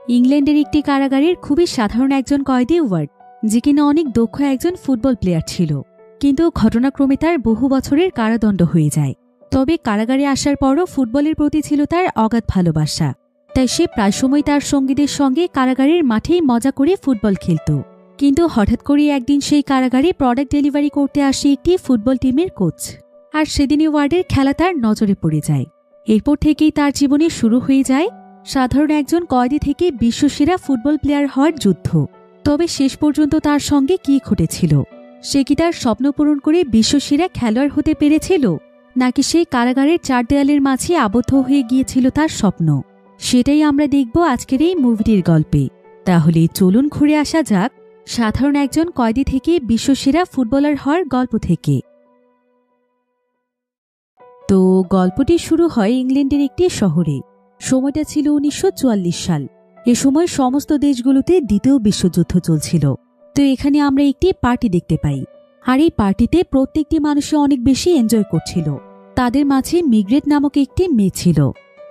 ইংল্যান্ডের একটি কারাগারের খুবই সাধারণ একজন কয়েদি ওয়ার্ড, যে কিনা অনেক দক্ষ একজন ফুটবল প্লেয়ার ছিল, কিন্তু ঘটনাক্রমে তার বহু বছরের কারাদণ্ড হয়ে যায়। তবে কারাগারে আসার পরও ফুটবলের প্রতি ছিল তার অগাধ ভালোবাসা, তাই সে প্রায় সময় তার সঙ্গীদের সঙ্গে কারাগারের মাঠেই মজা করে ফুটবল খেলত। কিন্তু হঠাৎ করে একদিন সেই কারাগারে প্রোডাক্ট ডেলিভারি করতে আসে একটি ফুটবল টিমের কোচ, আর সেদিনই ওয়ার্ডের খেলা তার নজরে পড়ে যায়। এরপর থেকেই তার জীবনে শুরু হয়ে যায় সাধারণ একজন কয়েদি থেকে বিশ্বসেরা ফুটবল প্লেয়ার হওয়ার যুদ্ধ। তবে শেষ পর্যন্ত তার সঙ্গে কি ঘটেছিল? সে কি তার স্বপ্ন পূরণ করে বিশ্বসেরা খেলোয়াড় হতে পেরেছিল, নাকি সেই কারাগারের চার দেয়ালের মাঝে আবদ্ধ হয়ে গিয়েছিল তার স্বপ্ন? সেটাই আমরা দেখব আজকের এই মুভিটির গল্পে। তাহলে চলুন ঘুরে আসা যাক সাধারণ একজন কয়েদি থেকে বিশ্বসেরা ফুটবলার হওয়ার গল্প থেকে। তো গল্পটি শুরু হয় ইংল্যান্ডের একটি শহরে। সময়টা ছিল 1944 সাল। এ সময় সমস্ত দেশগুলোতে দ্বিতীয় বিশ্বযুদ্ধ চলছিল। তো এখানে আমরা একটি পার্টি দেখতে পাই, আর এই পার্টিতে প্রত্যেকটি মানুষই অনেক বেশি এনজয় করছিল। তাদের মাঝে মিগ্রেট নামক একটি মেয়ে ছিল।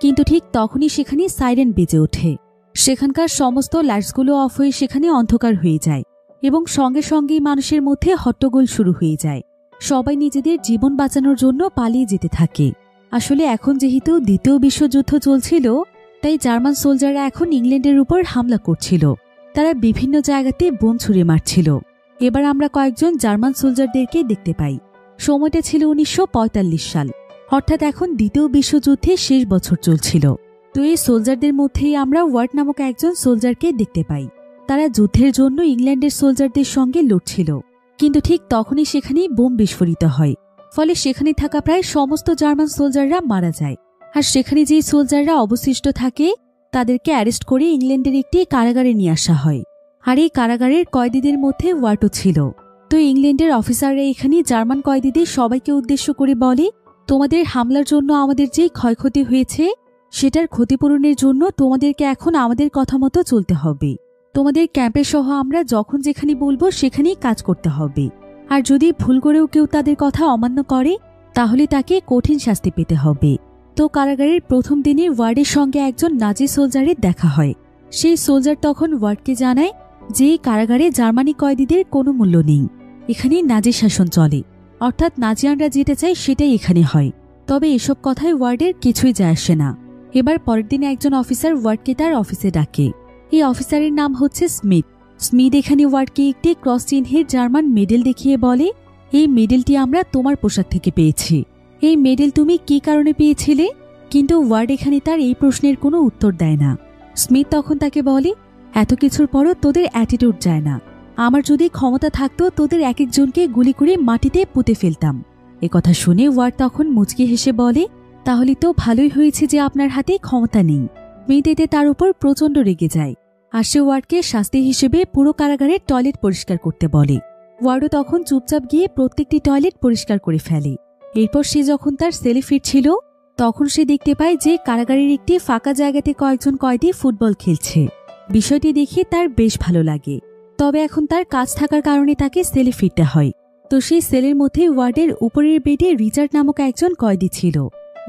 কিন্তু ঠিক তখনই সেখানে সাইরেন বেজে ওঠে। সেখানকার সমস্ত লাইটসগুলো অফ হয়ে সেখানে অন্ধকার হয়ে যায়, এবং সঙ্গে সঙ্গেই মানুষের মধ্যে হট্টগোল শুরু হয়ে যায়। সবাই নিজেদের জীবন বাঁচানোর জন্য পালিয়ে যেতে থাকে। আসলে এখন যেহেতু দ্বিতীয় বিশ্বযুদ্ধ চলছিল, তাই জার্মান সোলজাররা এখন ইংল্যান্ডের উপর হামলা করছিল। তারা বিভিন্ন জায়গাতে বোম ছুড়ে মারছিল। এবার আমরা কয়েকজন জার্মান সোলজারদেরকে দেখতে পাই। সময়টা ছিল 1945 সাল, অর্থাৎ এখন দ্বিতীয় বিশ্বযুদ্ধের শেষ বছর চলছিল। তো এই সোলজারদের মধ্যেই আমরা ওয়ার্ড নামক একজন সোলজারকে দেখতে পাই। তারা যুদ্ধের জন্য ইংল্যান্ডের সোলজারদের সঙ্গে লড়ছিল, কিন্তু ঠিক তখনই সেখানে বোম বিস্ফোরিত হয়। ফলে সেখানে থাকা প্রায় সমস্ত জার্মান সোলজাররা মারা যায়। আর সেখানে যেই সোলজাররা অবশিষ্ট থাকে তাদেরকে অ্যারেস্ট করে ইংল্যান্ডের একটি কারাগারে নিয়ে আসা হয়। আর এই কারাগারের কয়েদিদের মধ্যে ওয়ার্ডও ছিল। তো ইংল্যান্ডের অফিসাররা এখানে জার্মান কয়েদিদের সবাইকে উদ্দেশ্য করে বলে, তোমাদের হামলার জন্য আমাদের যে ক্ষয়ক্ষতি হয়েছে সেটার ক্ষতিপূরণের জন্য তোমাদেরকে এখন আমাদের কথা মতো চলতে হবে। তোমাদের ক্যাম্পে সহ আমরা যখন যেখানে বলবো সেখানেই কাজ করতে হবে। আর যদি ভুল করেও কেউ তাদের কথা অমান্য করে তাহলে তাকে কঠিন শাস্তি পেতে হবে। তো কারাগারের প্রথম দিনে ওয়ার্ডের সঙ্গে একজন নাজি সোলজারের দেখা হয়। সেই সোলজার তখন ওয়ার্ডকে জানায় যে কারাগারে জার্মানি কয়েদিদের কোনো মূল্য নেই, এখানে নাজি শাসন চলে, অর্থাৎ নাজিয়ানরা যেটা চায় সেটাই এখানে হয়। তবে এসব কথায় ওয়ার্ডের কিছুই যায় আসে না। এবার পরের দিনে একজন অফিসার ওয়ার্ডকে তার অফিসে ডাকে। এই অফিসারের নাম হচ্ছে স্মিথ। স্মিথ এখানে ওয়ার্ডকে একটি ক্রস চিহ্নের জার্মান মেডেল দেখিয়ে বলে, এই মেডেলটি আমরা তোমার পোশাক থেকে পেয়েছি। এই মেডেল তুমি কি কারণে পেয়েছিলে? কিন্তু ওয়ার্ড এখানে তার এই প্রশ্নের কোনো উত্তর দেয় না। স্মিথ তখন তাকে বলে, এত কিছুর পরও তোদের অ্যাটিটিউড যায় না। আমার যদি ক্ষমতা থাকতো তোদের এক একজনকে গুলি করে মাটিতে পুঁতে ফেলতাম। একথা শুনে ওয়ার্ড তখন মুচকি হেসে বলে, তাহলে তো ভালোই হয়েছে যে আপনার হাতে ক্ষমতা নেই। স্মিথ এতে তার উপর প্রচণ্ড রেগে যায়, আর সে ওয়ার্ডকে শাস্তি হিসেবে পুরো কারাগারের টয়লেট পরিষ্কার করতে বলে। ওয়ার্ডও তখন চুপচাপ গিয়ে প্রত্যেকটি টয়লেট পরিষ্কার করে ফেলে। এরপর সে যখন তার সেলে ফিরছিল তখন সে দেখতে পায় যে কারাগারের একটি ফাঁকা জায়গাতে কয়েকজন কয়েদি ফুটবল খেলছে। বিষয়টি দেখে তার বেশ ভালো লাগে। তবে এখন তার কাজ থাকার কারণে তাকে সেলে ফিরতে হয়। তো সেই সেলের মধ্যে ওয়ার্ডের উপরের বেডে রিচার্ড নামক একজন কয়েদি ছিল।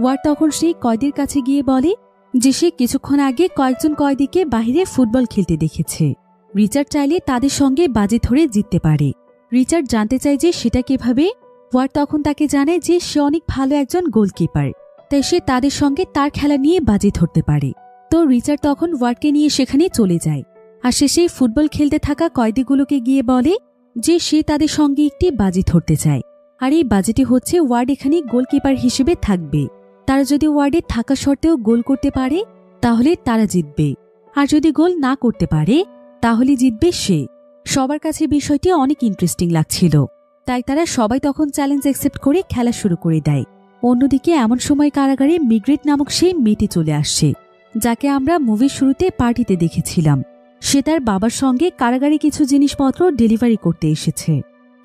ওয়ার্ড তখন সেই কয়েদির কাছে গিয়ে বলে যে সে কিছুক্ষণ আগে কয়েকজন কয়েদিকে বাহিরে ফুটবল খেলতে দেখেছে। রিচার্ড চাইলে তাদের সঙ্গে বাজি ধরে জিততে পারে। রিচার্ড জানতে চায় যে সেটা কিভাবে। ওয়ার্ড তখন তাকে জানায় যে সে অনেক ভালো একজন গোলকিপার, তাই সে তাদের সঙ্গে তার খেলা নিয়ে বাজি ধরতে পারে। তো রিচার্ড তখন ওয়ার্ডকে নিয়ে সেখানে চলে যায়, আর সে সেই ফুটবল খেলতে থাকা কয়েদিগুলোকে গিয়ে বলে যে সে তাদের সঙ্গে একটি বাজি ধরতে চায়। আর এই বাজিটি হচ্ছে ওয়ার্ড এখানে গোলকিপার হিসেবে থাকবে। তারা যদি ওয়ার্ডে থাকা সত্ত্বেও গোল করতে পারে তাহলে তারা জিতবে, আর যদি গোল না করতে পারে তাহলে জিতবে সে। সবার কাছে বিষয়টি অনেক ইন্টারেস্টিং লাগছিল, তাই তারা সবাই তখন চ্যালেঞ্জ অ্যাকসেপ্ট করে খেলা শুরু করে দেয়। অন্যদিকে এমন সময় কারাগারে মিগ্রেট নামক সেই মেয়েটি চলে আসছে, যাকে আমরা মুভির শুরুতে পার্টিতে দেখেছিলাম। সে তার বাবার সঙ্গে কারাগারে কিছু জিনিসপত্র ডেলিভারি করতে এসেছে।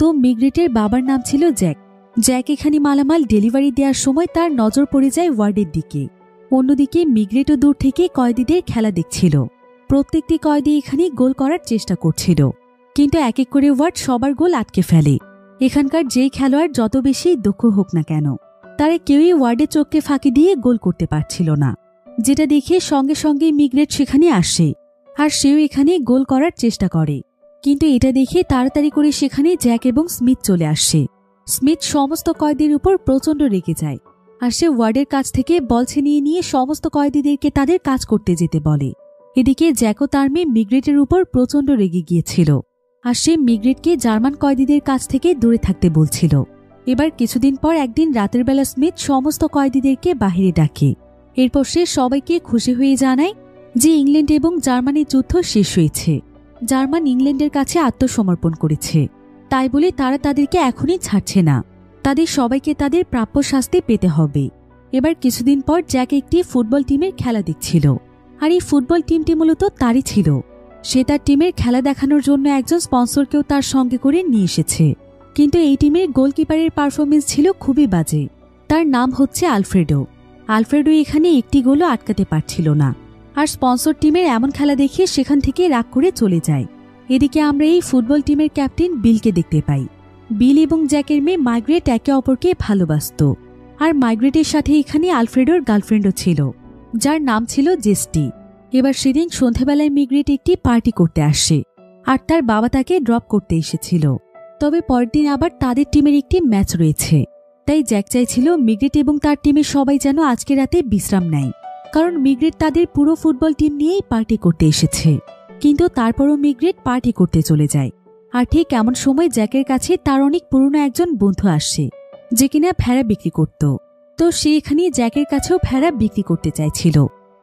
তো মিগ্রেটের বাবার নাম ছিল জ্যাক। জ্যাক এখানে মালামাল ডেলিভারি দেওয়ার সময় তার নজর পড়ে যায় ওয়ার্ডের দিকে। অন্যদিকে মিগ্রেটও দূর থেকে কয়েদিদের খেলা দেখছিল। প্রত্যেকটি কয়েদি এখানে গোল করার চেষ্টা করছিল, কিন্তু এক এক করে ওয়ার্ড সবার গোল আটকে ফেলে। এখানকার যেই খেলোয়াড় যত বেশি দক্ষ হোক না কেন, তারা কেউই ওয়ার্ডের চোখকে ফাঁকি দিয়ে গোল করতে পারছিল না। যেটা দেখে সঙ্গে সঙ্গে মিগ্রেট সেখানে আসে আর সেও এখানে গোল করার চেষ্টা করে, কিন্তু এটা দেখে তাড়াতাড়ি করে সেখানে জ্যাক এবং স্মিথ চলে আসে। স্মিথ সমস্ত কয়েদির উপর প্রচণ্ড রেগে যায়, আর সে ওয়ার্ডের কাছ থেকে বল ছিনিয়ে নিয়ে সমস্ত কয়েদিদেরকে তাদের কাজ করতে যেতে বলে। এদিকে জ্যাকও তার মেয়ে মিগ্রেটের উপর প্রচণ্ড রেগে গিয়েছিল, আর সে মিগ্রেটকে জার্মান কয়েদিদের কাছ থেকে দূরে থাকতে বলছিল। এবার কিছুদিন পর একদিন রাতের বেলা স্মিথ সমস্ত কয়েদিদেরকে বাহিরে ডাকে। এরপর সে সবাইকে খুশি হয়ে জানায় যে ইংল্যান্ড এবং জার্মানির যুদ্ধ শেষ হয়েছে, জার্মান ইংল্যান্ডের কাছে আত্মসমর্পণ করেছে, তাই বলে তারা তাদেরকে এখনই ছাড়ছে না, তাদের সবাইকে তাদের প্রাপ্য শাস্তি পেতে হবে। এবার কিছুদিন পর জ্যাক একটি ফুটবল টিমের খেলা দেখছিল, আর এই ফুটবল টিমটি মূলত তারই ছিল। সে তার টিমের খেলা দেখানোর জন্য একজন স্পন্সরকেও তার সঙ্গে করে নিয়ে এসেছে, কিন্তু এই টিমের গোলকিপারের পারফরমেন্স ছিল খুবই বাজে। তার নাম হচ্ছে আলফ্রেডো। আলফ্রেডো এখানে একটি গোলও আটকাতে পারছিল না, আর স্পন্সর টিমের এমন খেলা দেখে সেখান থেকে রাগ করে চলে যায়। এদিকে আমরা এই ফুটবল টিমের ক্যাপ্টেন বিলকে দেখতে পাই। বিল এবং জ্যাকের মেয়ে মাইগ্রেট একে অপরকে ভালোবাসত, আর মাইগ্রেটের সাথে এখানে আলফ্রেডোর গার্লফ্রেন্ডও ছিল, যার নাম ছিল জেস্টি। এবার সেদিন সন্ধ্যাবেলায় মিগ্রেট একটি পার্টি করতে আসে, আর তার বাবা তাকে ড্রপ করতে এসেছিল। তবে পরের দিন আবার তাদের টিমের একটি ম্যাচ রয়েছে, তাই জ্যাক চাইছিল মিগ্রেট এবং তার টিমের সবাই যেন আজকে রাতে বিশ্রাম নেয়, কারণ মিগ্রেট তাদের পুরো ফুটবল টিম নিয়েই পার্টি করতে এসেছে। কিন্তু তারপরও মিগ্রেট পার্টি করতে চলে যায়, আর ঠিক এমন সময় জ্যাকের কাছে তার অনেক পুরনো একজন বন্ধু আসে, যে কিনা ভেড়া বিক্রি করত। তো সে এখানে জ্যাকের কাছেও ভেড়া বিক্রি করতে চাইছিল,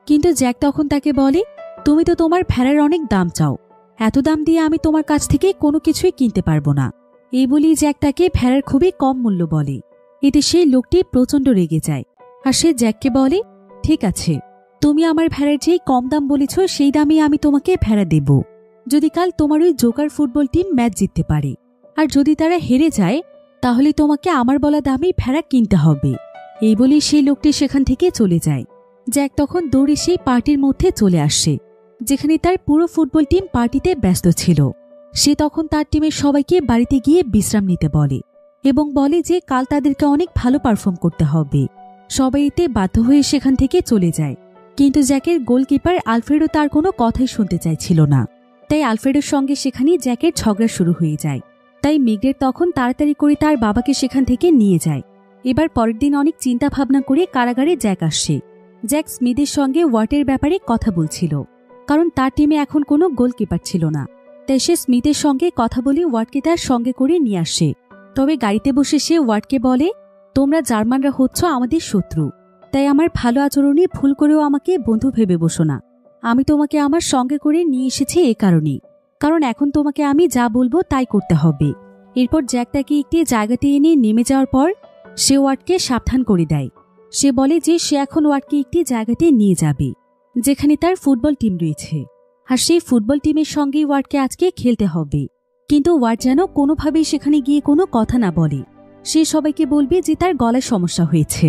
কিন্তু জ্যাক তখন তাকে বলে, তুমি তো তোমার ভেড়ার অনেক দাম চাও, এত দাম দিয়ে আমি তোমার কাছ থেকে কোনো কিছুই কিনতে পারবো না। এই বলেই জ্যাক তাকে ভেড়ার খুবই কম মূল্য বলে। এতে সেই লোকটি প্রচণ্ড রেগে যায়, আর সে জ্যাককে বলে, ঠিক আছে, তুমি আমার ভেড়ার যেই কম দাম বলেছ সেই দামে আমি তোমাকে ভেড়া দেব, যদি কাল তোমার ওই জোকার ফুটবল টিম ম্যাচ জিততে পারে, আর যদি তারা হেরে যায় তাহলে তোমাকে আমার বলা দামেই ভেড়া কিনতে হবে। এই বলেই সেই লোকটি সেখান থেকে চলে যায়। জ্যাক তখন দৌড়ে সেই পার্টির মধ্যে চলে আসে, যেখানে তার পুরো ফুটবল টিম পার্টিতে ব্যস্ত ছিল। সে তখন তার টিমের সবাইকে বাড়িতে গিয়ে বিশ্রাম নিতে বলে, এবং বলে যে কাল তাদেরকে অনেক ভালো পারফর্ম করতে হবে। সবাই এতে বাধ্য হয়ে সেখান থেকে চলে যায়, কিন্তু জ্যাকের গোলকিপার আলফ্রেডো তার কোনো কথাই শুনতে চাইছিল না। তাই আলফ্রেডোর সঙ্গে সেখানেই জ্যাকের ঝগড়া শুরু হয়ে যায়। তাই মিগ্রেট তখন তাড়াতাড়ি করে তার বাবাকে সেখান থেকে নিয়ে যায়। এবার পরের দিন অনেক চিন্তা ভাবনা করে কারাগারে জ্যাক আসে। জ্যাক স্মিথের সঙ্গে ওয়াটের ব্যাপারে কথা বলছিল, কারণ তার টিমে এখন কোনো গোলকিপার ছিল না। তাই সে স্মিথের সঙ্গে কথা বলে ওয়াটকে তার সঙ্গে করে নিয়ে আসে। তবে গাড়িতে বসে সে ওয়াটকে বলে, তোমরা জার্মানরা হচ্ছ আমাদের শত্রু, তাই আমার ভালো আচরণে ভুল করেও আমাকে বন্ধু ভেবে বসো না। আমি তোমাকে আমার সঙ্গে করে নিয়ে এসেছি এ কারণেই, কারণ এখন তোমাকে আমি যা বলবো তাই করতে হবে। এরপর জ্যাক তাকে একটি জায়গাতে এনে নেমে যাওয়ার পর সে ওয়াটকে সাবধান করে দেয়। সে বলে যে সে এখন ওয়াটকে একটি জায়গাতে নিয়ে যাবে, যেখানে তার ফুটবল টিম রয়েছে, আর সেই ফুটবল টিমের সঙ্গেই ওয়াটকে আজকে খেলতে হবে। কিন্তু ওয়াট যেন কোনোভাবেই সেখানে গিয়ে কোনো কথা না বলে। সে সবাইকে বলবে যে তার গলায় সমস্যা হয়েছে,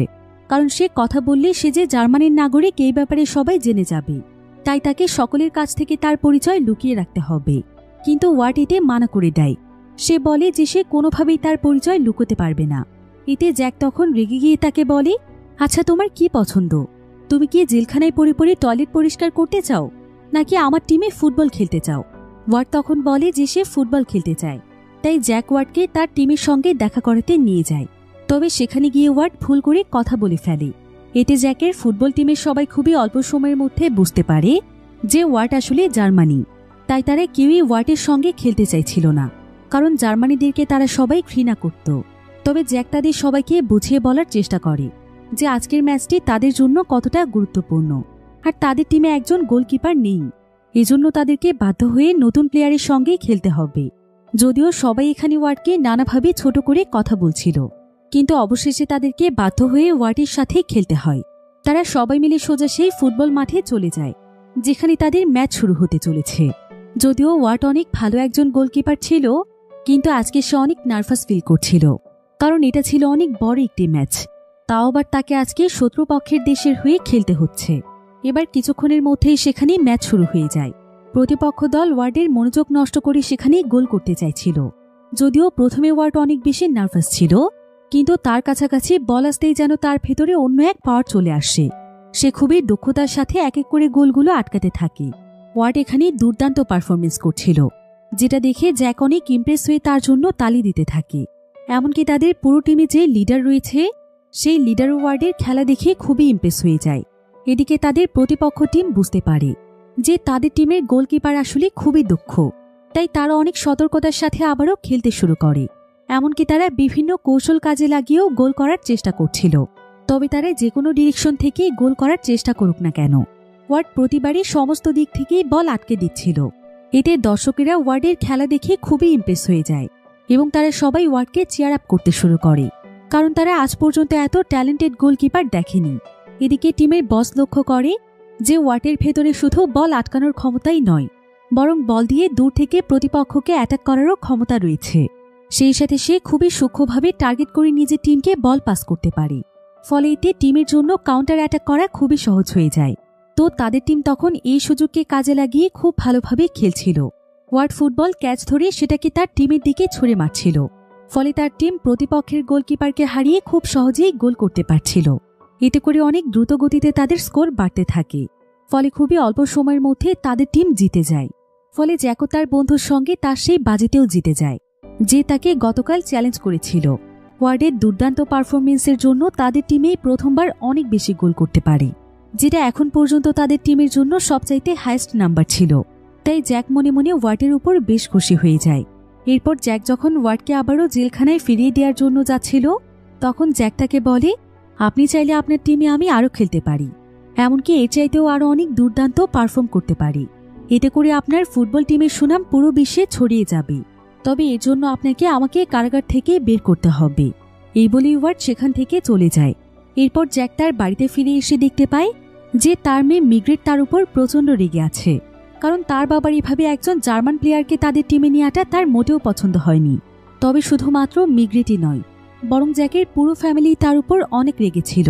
কারণ সে কথা বললে সে যে জার্মানির নাগরিক এই ব্যাপারে সবাই জেনে যাবে। তাই তাকে সকলের কাছ থেকে তার পরিচয় লুকিয়ে রাখতে হবে। কিন্তু ওয়াট এতে মানা করে দেয়। সে বলে যে সে কোনোভাবেই তার পরিচয় লুকোতে পারবে না। এতে জ্যাক তখন রেগে গিয়ে তাকে বলে, আচ্ছা তোমার কি পছন্দ? তুমি কি জেলখানায় পড়ে পড়ে টয়লেট পরিষ্কার করতে চাও, নাকি আমার টিমে ফুটবল খেলতে চাও? ওয়াট তখন বলে যে সে ফুটবল খেলতে চায়। তাই জ্যাক ওয়াটকে তার টিমের সঙ্গে দেখা করাতে নিয়ে যায়। তবে সেখানে গিয়ে ওয়াট ভুল করে কথা বলে ফেলে। এতে জ্যাকের ফুটবল টিমের সবাই খুবই অল্প সময়ের মধ্যে বুঝতে পারে যে ওয়াট আসলে জার্মানি। তাই তারা কেউই ওয়াটের সঙ্গে খেলতে চাইছিল না, কারণ জার্মানিদেরকে তারা সবাই ঘৃণা করত। তবে জ্যাক তাদের সবাইকে বুঝিয়ে বলার চেষ্টা করে যে আজকের ম্যাচটি তাদের জন্য কতটা গুরুত্বপূর্ণ, আর তাদের টিমে একজন গোলকিপার নেই, এজন্য তাদেরকে বাধ্য হয়ে নতুন প্লেয়ারের সঙ্গেই খেলতে হবে। যদিও সবাই এখানে ওয়াটকে নানাভাবে ছোট করে কথা বলছিল, কিন্তু অবশেষে তাদেরকে বাধ্য হয়ে ওয়াটের সাথে খেলতে হয়। তারা সবাই মিলে সোজা সেই ফুটবল মাঠে চলে যায়, যেখানে তাদের ম্যাচ শুরু হতে চলেছে। যদিও ওয়াট অনেক ভালো একজন গোলকিপার ছিল, কিন্তু আজকে সে অনেক নার্ভাস ফিল করছিল, কারণ এটা ছিল অনেক বড় একটি ম্যাচ। তাও আবার তাকে আজকে শত্রুপক্ষের দেশের হয়ে খেলতে হচ্ছে। এবার কিছুক্ষণের মধ্যেই সেখানে ম্যাচ শুরু হয়ে যায়। প্রতিপক্ষ দল ওয়ার্ডের মনোযোগ নষ্ট করে সেখানে গোল করতে চাইছিল। যদিও প্রথমে ওয়ার্ড অনেক বেশি নার্ভাস ছিল, কিন্তু তার কাছাকাছি বল আসতেই যেন তার ভেতরে অন্য এক পাওয়ার চলে আসে। সে খুবই দক্ষতার সাথে এক এক করে গোলগুলো আটকাতে থাকে। ওয়ার্ড এখানে দুর্দান্ত পারফরমেন্স করছিল, যেটা দেখে জ্যাক অনেক ইমপ্রেস হয়ে তার জন্য তালি দিতে থাকে। এমনকি তাদের পুরো টিমে যে লিডার রয়েছে সেই লিডার ওয়ার্ডের খেলা দেখে খুবই ইমপ্রেস হয়ে যায়। এদিকে তাদের প্রতিপক্ষ টিম বুঝতে পারে যে তাদের টিমের গোলকিপার আসলে খুবই দক্ষ, তাই তারা অনেক সতর্কতার সাথে আবারও খেলতে শুরু করে। এমনকি তারা বিভিন্ন কৌশল কাজে লাগিয়েও গোল করার চেষ্টা করছিল। তবে তারা যে কোনো ডিরেকশন থেকে গোল করার চেষ্টা করুক না কেন, ওয়ার্ড প্রতিবারই সমস্ত দিক থেকেই বল আটকে দিচ্ছিল। এতে দর্শকেরা ওয়ার্ডের খেলা দেখে খুবই ইমপ্রেস হয়ে যায় এবং তারা সবাই ওয়ার্ডকে চেয়ার আপ করতে শুরু করে, কারণ তারা আজ পর্যন্ত এত ট্যালেন্টেড গোলকিপার দেখেনি। এদিকে টিমের বস লক্ষ্য করে যে ওয়ার্ডের ভেতরে শুধু বল আটকানোর ক্ষমতাই নয়, বরং বল দিয়ে দূর থেকে প্রতিপক্ষকে অ্যাটাক করারও ক্ষমতা রয়েছে। সেই সাথে সে খুবই সূক্ষ্মভাবে টার্গেট করে নিজের টিমকে বল পাস করতে পারে, ফলে এতে টিমের জন্য কাউন্টার অ্যাটাক করা খুবই সহজ হয়ে যায়। তো তাদের টিম তখন এই সুযোগকে কাজে লাগিয়ে খুব ভালোভাবে খেলছিল। ওয়ার্ড ফুটবল ক্যাচ ধরে সেটাকে তার টিমের দিকে ছুঁড়ে মারছিল, ফলে তার টিম প্রতিপক্ষের গোলকিপারকে হারিয়ে খুব সহজেই গোল করতে পারছিল। এতে করে অনেক দ্রুত গতিতে তাদের স্কোর বাড়তে থাকে, ফলে খুবই অল্প সময়ের মধ্যে তাদের টিম জিতে যায়। ফলে জ্যাকও তার বন্ধুর সঙ্গে তার সেই বাজিতেও জিতে যায়, যে তাকে গতকাল চ্যালেঞ্জ করেছিল। ওয়ার্ডের দুর্দান্ত পারফরমেন্সের জন্য তাদের টিমেই প্রথমবার অনেক বেশি গোল করতে পারে, যেটা এখন পর্যন্ত তাদের টিমের জন্য সবচাইতে হাইয়েস্ট নাম্বার ছিল। তাই জ্যাক মনে মনে ওয়ার্ডের উপর বেশ খুশি হয়ে যায়। এরপর জ্যাক যখন ওয়ার্ডকে আবারও জেলখানায় ফিরিয়ে দেওয়ার জন্য যাচ্ছিল, তখন জ্যাক তাকে বলে, আপনি চাইলে আপনার টিমে আমি আরও খেলতে পারি, এমনকি এর চাইতেও আরও অনেক দুর্দান্ত পারফর্ম করতে পারি। এতে করে আপনার ফুটবল টিমের সুনাম পুরো বিশ্বে ছড়িয়ে যাবে। তবে এর জন্য আপনাকে আমাকে কারাগার থেকে বের করতে হবে। এই বলেই ওয়ার্ড সেখান থেকে চলে যায়। এরপর জ্যাক তার বাড়িতে ফিরে এসে দেখতে পায় যে তার মেয়ে মিগ্রেট তার উপর প্রচণ্ড রেগে আছে, কারণ তার বাবার এভাবে একজন জার্মান প্লেয়ারকে তাদের টিমে নেওয়াটা তার মোটেও পছন্দ হয়নি। তবে শুধুমাত্র মিগ্রেটই নয়, বরং জ্যাকের পুরো ফ্যামিলি তার উপর অনেক রেগেছিল,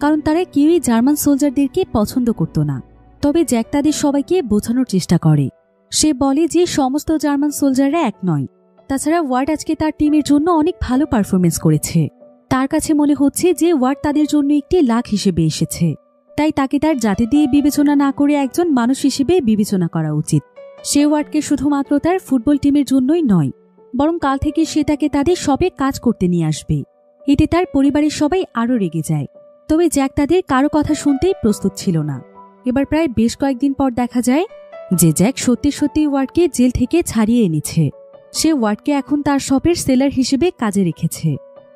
কারণ তারা কেউই জার্মান সোলজারদেরকে পছন্দ করত না। তবে জ্যাক তাদের সবাইকে বোঝানোর চেষ্টা করে। সে বলে যে সমস্ত জার্মান সোলজাররা এক নয়। তাছাড়া ওয়ার্ড আজকে তার টিমের জন্য অনেক ভালো পারফরমেন্স করেছে। তার কাছে মনে হচ্ছে যে ওয়ার্ড তাদের জন্য একটি লাক হিসেবে এসেছে, তাই তাকে তার জাতি দিয়ে বিবেচনা না করে একজন মানুষ হিসেবে বিবেচনা করা উচিত। সে ওয়ার্ডকে শুধুমাত্র তার ফুটবল টিমের জন্যই নয়, বরং কাল থেকে সে তাকে তাদের সবে কাজ করতে নিয়ে আসবে। এতে তার পরিবারের সবাই আরও রেগে যায়। তবে জ্যাক তাদের কারো কথা শুনতেই প্রস্তুত ছিল না। এবার প্রায় বেশ কয়েকদিন পর দেখা যায় যে জ্যাক সত্যি সত্যি ওয়ার্ডকে জেল থেকে ছাড়িয়ে এনেছে। সে ওয়ার্ডকে এখন তার শপের সেলার হিসেবে কাজে রেখেছে।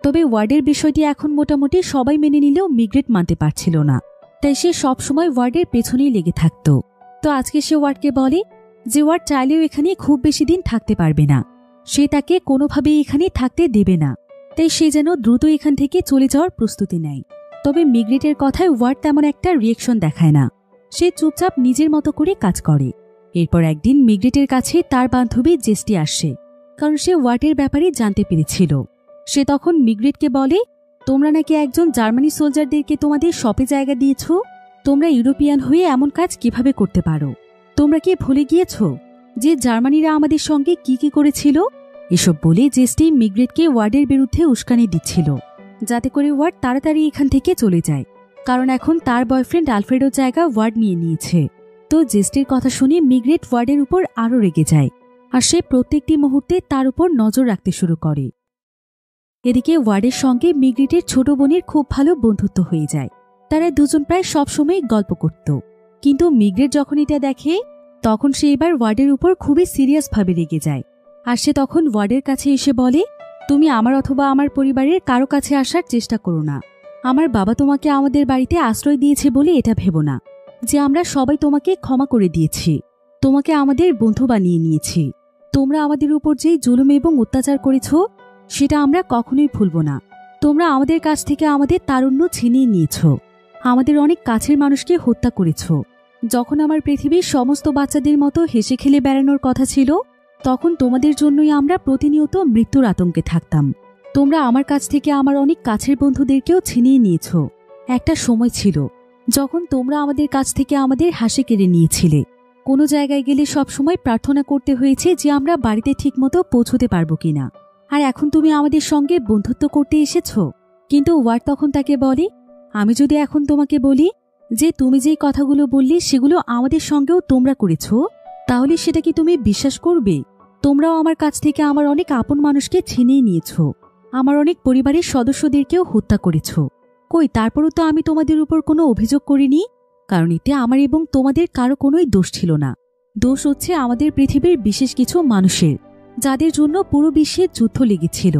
তবে ওয়ার্ডের বিষয়টি এখন মোটামুটি সবাই মেনে নিলেও মিগ্রেট মানতে পারছিল না, তাই সে সবসময় ওয়ার্ডের পেছনেই লেগে থাকত। তো আজকে সে ওয়ার্ডকে বলে যে ওয়ার্ড চাইলেও এখানে খুব বেশি দিন থাকতে পারবে না, সে তাকে কোনোভাবেই এখানে থাকতে দেবে না, তাই সে যেন দ্রুত এখান থেকে চলে যাওয়ার প্রস্তুতি নেয়। তবে মিগ্রেটের কথায় ওয়ার্ড তেমন একটা রিয়েকশন দেখায় না, সে চুপচাপ নিজের মতো করে কাজ করে। এরপর একদিন মিগ্রেটের কাছে তার বান্ধবী জেস্টি আসে, কারণ সে ওয়ার্ডের ব্যাপারে জানতে পেরেছিল। সে তখন মিগ্রেটকে বলে, তোমরা নাকি একজন জার্মানি সোলজারদেরকে তোমাদের শপে জায়গা দিয়েছ, তোমরা ইউরোপিয়ান হয়ে এমন কাজ কিভাবে করতে পারো? তোমরা কি ভুলে গিয়েছ যে জার্মানিরা আমাদের সঙ্গে কি কি করেছিল? এসব বলে জেস্টি মিগ্রেটকে ওয়ার্ডের বিরুদ্ধে উস্কানি দিচ্ছিল, যাতে করে ওয়ার্ড তাড়াতাড়ি এখান থেকে চলে যায়, কারণ এখন তার বয়ফ্রেন্ড আলফ্রেডোর জায়গা ওয়ার্ড নিয়ে নিয়েছে। তো জেস্টির কথা শুনে মিগ্রেট ওয়ার্ডের উপর আরও রেগে যায়, আর সে প্রত্যেকটি মুহূর্তে তার উপর নজর রাখতে শুরু করে। এদিকে ওয়ার্ডের সঙ্গে মিগ্রেটের ছোট বোনের খুব ভালো বন্ধুত্ব হয়ে যায়। তারা দুজন প্রায় সবসময় গল্প করত। কিন্তু মিগ্রেট যখন এটা দেখে, তখন সে এবার ওয়ার্ডের উপর খুবই সিরিয়াসভাবে রেগে যায়। আর সে তখন ওয়ার্ডের কাছে এসে বলে, তুমি আমার অথবা আমার পরিবারের কারো কাছে আসার চেষ্টা করো না। আমার বাবা তোমাকে আমাদের বাড়িতে আশ্রয় দিয়েছে বলে এটা ভেবো না যে আমরা সবাই তোমাকে ক্ষমা করে দিয়েছি, তোমাকে আমাদের বন্ধু বানিয়ে নিয়েছি। তোমরা আমাদের উপর যেই জুলুম এবং অত্যাচার করেছ সেটা আমরা কখনোই ভুলব না। তোমরা আমাদের কাছ থেকে আমাদের তারুণ্য ছিনিয়ে নিয়েছ, আমাদের অনেক কাছের মানুষকে হত্যা করেছ। যখন আমার পৃথিবীর সমস্ত বাচ্চাদের মতো হেসে খেলে বেড়ানোর কথা ছিল, তখন তোমাদের জন্যই আমরা প্রতিনিয়ত মৃত্যুর আতঙ্কে থাকতাম। তোমরা আমার কাছ থেকে আমার অনেক কাছের বন্ধুদেরকেও ছিনিয়ে নিয়েছ। একটা সময় ছিল যখন তোমরা আমাদের কাছ থেকে আমাদের হাসি কেড়ে নিয়েছিলে। কোনো জায়গায় গেলে সবসময় প্রার্থনা করতে হয়েছে যে আমরা বাড়িতে ঠিকমতো পৌঁছতে পারবো কিনা। আর এখন তুমি আমাদের সঙ্গে বন্ধুত্ব করতে এসেছ। কিন্তু ওয়ার্ড তখন তাকে বলে, আমি যদি এখন তোমাকে বলি যে তুমি যেই কথাগুলো বললে সেগুলো আমাদের সঙ্গেও তোমরা করেছো, তাহলে সেটা কি তুমি বিশ্বাস করবে? তোমরাও আমার কাছ থেকে আমার অনেক আপন মানুষকে ছিনিয়ে নিয়েছো, আমার অনেক পরিবারের সদস্যদেরকেও হত্যা করেছো। কই, তারপরও তো আমি তোমাদের উপর কোনো অভিযোগ করিনি, কারণ এতে আমার এবং তোমাদের কারো কোনোই দোষ ছিল না। দোষ হচ্ছে আমাদের পৃথিবীর বিশেষ কিছু মানুষের, যাদের জন্য পুরো বিশ্বে যুদ্ধ লেগেছিল,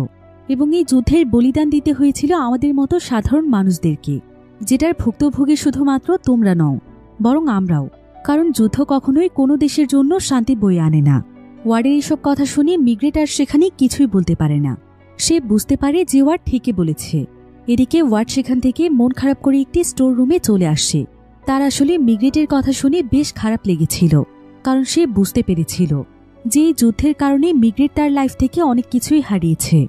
এবং এই যুদ্ধের বলিদান দিতে হয়েছিল আমাদের মতো সাধারণ মানুষদেরকে, যেটার ভুক্তভোগী শুধুমাত্র তোমরা নও, বরং আমরাও। কারণ যুদ্ধ কখনোই কোনো দেশের জন্য শান্তি বয়ে আনে না। ওয়ার্ডের এসব কথা শুনে মিগ্রেট আর সেখানে কিছুই বলতে পারে না। সে বুঝতে পারে যে ওয়ার্ড ঠিকই বলেছে। এদিকে ওয়ার্ড সেখান থেকে মন খারাপ করে একটি স্টোর রুমে চলে আসে। তার আসলে মিগ্রেটের কথা শুনে বেশ খারাপ লেগেছিল, কারণ সে বুঝতে পেরেছিল যে এই যুদ্ধের কারণে মিগ্রেট তার লাইফ থেকে অনেক কিছুই হারিয়েছে।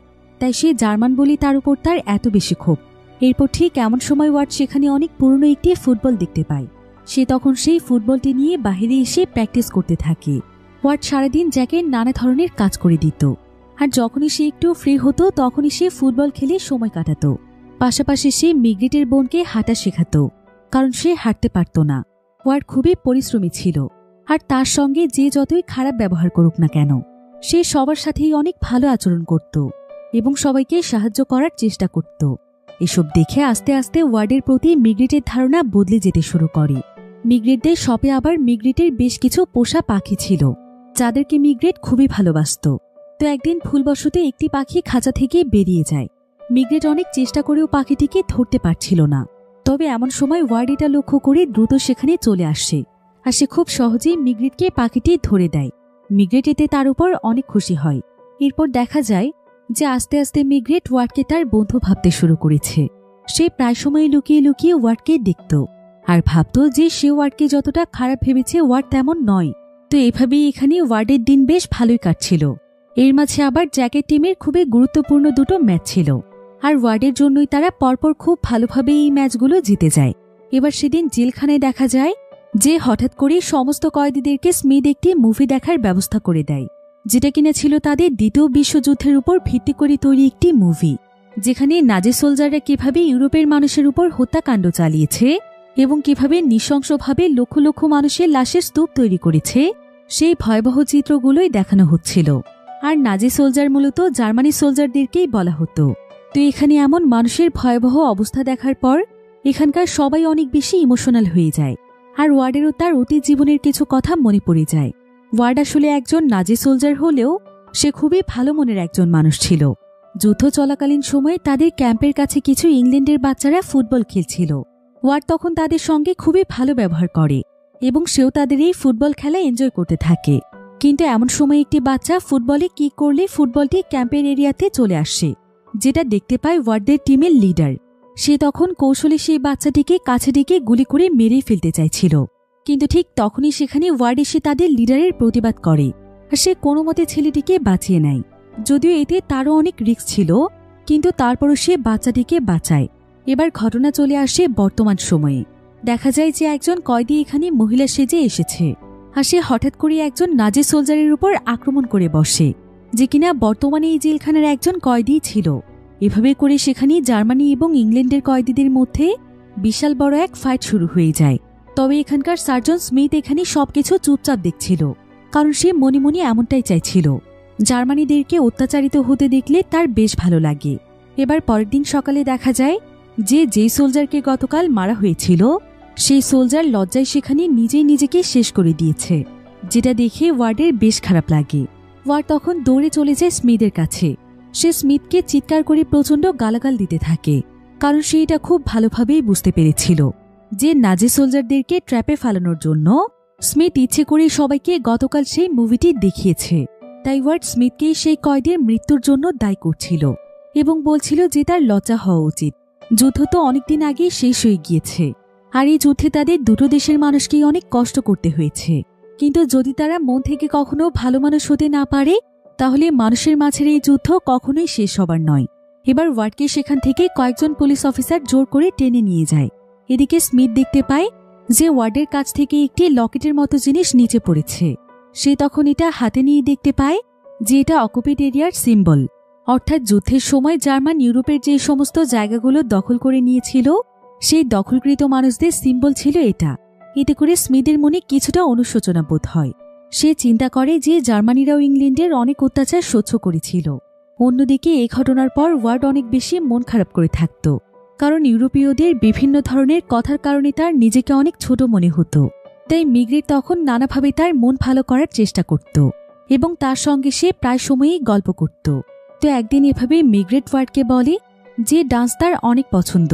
তাই সে জার্মান বলে তার উপর তার এত বেশি ক্ষোভ। এরপর ঠিক এমন সময় ওয়ার্ড সেখানে অনেক পুরনো একটি ফুটবল দেখতে পায়। সে তখন সেই ফুটবলটি নিয়ে বাহিরে এসে প্র্যাকটিস করতে থাকে। ওয়ার্ড সারাদিন জ্যাকের নানা ধরনের কাজ করে দিত, আর যখনই সে একটু ফ্রি হতো তখনই সে ফুটবল খেলে সময় কাটাতো। পাশাপাশি সে মিগ্রেটের বোনকে হাঁটা শেখাতো, কারণ সে হাঁটতে পারত না। ওয়ার্ড খুবই পরিশ্রমী ছিল, আর তার সঙ্গে যে যতই খারাপ ব্যবহার করুক না কেন, সে সবার সাথেই অনেক ভালো আচরণ করত এবং সবাইকে সাহায্য করার চেষ্টা করত। এসব দেখে আস্তে আস্তে ওয়ার্ডের প্রতি মিগ্রেটের ধারণা বদলে যেতে শুরু করে। মিগ্রেটদের শপে আবার মিগ্রেটের বেশ কিছু পোষা পাখি ছিল, যাদেরকে মিগ্রেট খুবই ভালোবাসত। তো একদিন ভুলবশত একটি পাখি খাঁচা থেকে বেরিয়ে যায়। মিগ্রেট অনেক চেষ্টা করেও পাখিটিকে ধরতে পারছিল না। তবে এমন সময় ওয়ার্ড এটা লক্ষ্য করে দ্রুত সেখানে চলে আসে, আর সে খুব সহজেই মিগ্রেটকে পাখিটি ধরে দেয়। মিগ্রেট এতে তার উপর অনেক খুশি হয়। এরপর দেখা যায় যে আস্তে আস্তে মিগ্রেট ওয়ার্ডকে তার বন্ধু ভাবতে শুরু করেছে। সে প্রায় সময় লুকিয়ে লুকিয়ে ওয়ার্ডকে দেখত, আর ভাবত যে সে ওয়ার্ডকে যতটা খারাপ ভেবেছে ওয়ার্ড তেমন নয়। তো এভাবেই এখানে ওয়ার্ডের দিন বেশ ভালোই কাটছিল। এর মাঝে আবার জ্যাকের টিমের খুবই গুরুত্বপূর্ণ দুটো ম্যাচ ছিল, আর ওয়ার্ডের জন্যই তারা পরপর খুব ভালোভাবে এই ম্যাচগুলো জিতে যায়। এবার সেদিন জেলখানায় দেখা যায় যে হঠাৎ করে সমস্ত কয়েদিদেরকে স্মিথ একটি মুভি দেখার ব্যবস্থা করে দেয়, যেটা কিনা ছিল তাদের দ্বিতীয় বিশ্বযুদ্ধের উপর ভিত্তি করে তৈরি একটি মুভি, যেখানে নাজি সোলজাররা কিভাবে ইউরোপের মানুষের উপর হত্যাকাণ্ড চালিয়েছে এবং কিভাবে নৃশংসভাবে লক্ষ লক্ষ মানুষের লাশের স্তূপ তৈরি করেছে, সেই ভয়াবহ চিত্রগুলোই দেখানো হচ্ছিল। আর নাজি সোলজার মূলত জার্মানি সোলজারদেরকেই বলা হতো। তো এখানে এমন মানুষের ভয়াবহ অবস্থা দেখার পর এখানকার সবাই অনেক বেশি ইমোশনাল হয়ে যায়, আর ওয়ার্ডেরও তার অতীত জীবনের কিছু কথা মনে পড়ে যায়। ওয়ার্ড আসলে একজন নাজি সোলজার হলেও সে খুবই ভালো মনের একজন মানুষ ছিল। যুদ্ধ চলাকালীন সময়ে তাদের ক্যাম্পের কাছে কিছু ইংল্যান্ডের বাচ্চারা ফুটবল খেলছিল। ওয়ার্ড তখন তাদের সঙ্গে খুবই ভালো ব্যবহার করে এবং সেও তাদের এই ফুটবল খেলা এনজয় করতে থাকে। কিন্তু এমন সময় একটি বাচ্চা ফুটবলে কি করলে ফুটবলটি ক্যাম্পের এরিয়াতে চলে আসে, যেটা দেখতে পায় ওয়ার্ডের টিমের লিডার। সে তখন কৌশলে সেই বাচ্চাটিকে কাছে ডেকে গুলি করে মেরে ফেলতে চাইছিল, কিন্তু ঠিক তখনই সেখানে ওয়ার্ড এসে তাদের লিডারের প্রতিবাদ করে, আর সে কোনো মতে ছেলেটিকে বাঁচিয়ে নেয়। যদিও এতে তারও অনেক রিস্ক ছিল, কিন্তু তারপরও সে বাচ্চাটিকে বাঁচায়। এবার ঘটনা চলে আসে বর্তমান সময়ে। দেখা যায় যে একজন কয়েদি এখানে মহিলা সেজে এসেছে, আর সে হঠাৎ করে একজন নাজি সোলজারের উপর আক্রমণ করে বসে, যে কিনা বর্তমানে এই জেলখানার একজন কয়েদি ছিল। এভাবে করে সেখানে জার্মানি এবং ইংল্যান্ডের কয়েদিদের মধ্যে বিশাল বড় এক ফাইট শুরু হয়ে যায়। তবে এখানকার সার্জন স্মিথ এখানে সবকিছু চুপচাপ দেখছিল, কারণ সে মনে মনে এমনটাই চাইছিল। জার্মানিদেরকে অত্যাচারিত হতে দেখলে তার বেশ ভালো লাগে। এবার পরের দিন সকালে দেখা যায় যে যেই সোলজারকে গতকাল মারা হয়েছিল সেই সোলজার লজ্জায় সেখানে নিজেই নিজেকে শেষ করে দিয়েছে, যেটা দেখে ওয়ার্ডের বেশ খারাপ লাগে। ওয়ার্ড তখন দৌড়ে চলে যায় স্মিথের কাছে। সে স্মিথকে চিৎকার করে প্রচণ্ড গালাগাল দিতে থাকে, কারণ সে এটা খুব ভালোভাবেই বুঝতে পেরেছিল যে নাজি সোলজারদেরকে ট্র্যাপে ফেলানোর জন্য স্মিথ ইচ্ছে করে সবাইকে গতকাল সেই মুভিটি দেখিয়েছে। তাই ওয়ার্ড স্মিথকেই সেই কয়েদের মৃত্যুর জন্য দায়ী করছিল এবং বলছিল যে তার লজ্জা হওয়া উচিত। যুদ্ধ তো অনেকদিন আগেই শেষ হয়ে গিয়েছে, আর এই যুদ্ধে তাদের দুটো দেশের মানুষকেই অনেক কষ্ট করতে হয়েছে। কিন্তু যদি তারা মন থেকে কখনো ভালো মানুষ হতে না পারে, তাহলে মানুষের মাঝের এই যুদ্ধ কখনোই শেষ হবার নয়। এবার ওয়ার্ডকে সেখান থেকে কয়েকজন পুলিশ অফিসার জোর করে টেনে নিয়ে যায়। এদিকে স্মিথ দেখতে পায় যে ওয়ার্ডের কাছ থেকে একটি লকেটের মতো জিনিস নিচে পড়েছে। সে তখন এটা হাতে নিয়ে দেখতে পায় যে এটা অকুপিড এরিয়ার সিম্বল, অর্থাৎ যুদ্ধের সময় জার্মান ইউরোপের যে সমস্ত জায়গাগুলো দখল করে নিয়েছিল সেই দখলকৃত মানুষদের সিম্বল ছিল এটা। এতে করে স্মিথের মনে কিছুটা অনুশোচনা বোধ হয়। সে চিন্তা করে যে জার্মানিরাও ইংল্যান্ডের অনেক অত্যাচার সহ্য করেছিল। অন্যদিকে এই ঘটনার পর ওয়ার্ড অনেক বেশি মন খারাপ করে থাকত, কারণ ইউরোপীয়দের বিভিন্ন ধরনের কথার কারণে তার নিজেকে অনেক ছোট মনে হতো। তাই মিগ্রেট তখন নানাভাবে তার মন ভালো করার চেষ্টা করত এবং তার সঙ্গে সে প্রায় সময়ই গল্প করত। তো একদিন এভাবে মিগ্রেট ওয়ার্ডকে বলে যে ডান্স তার অনেক পছন্দ,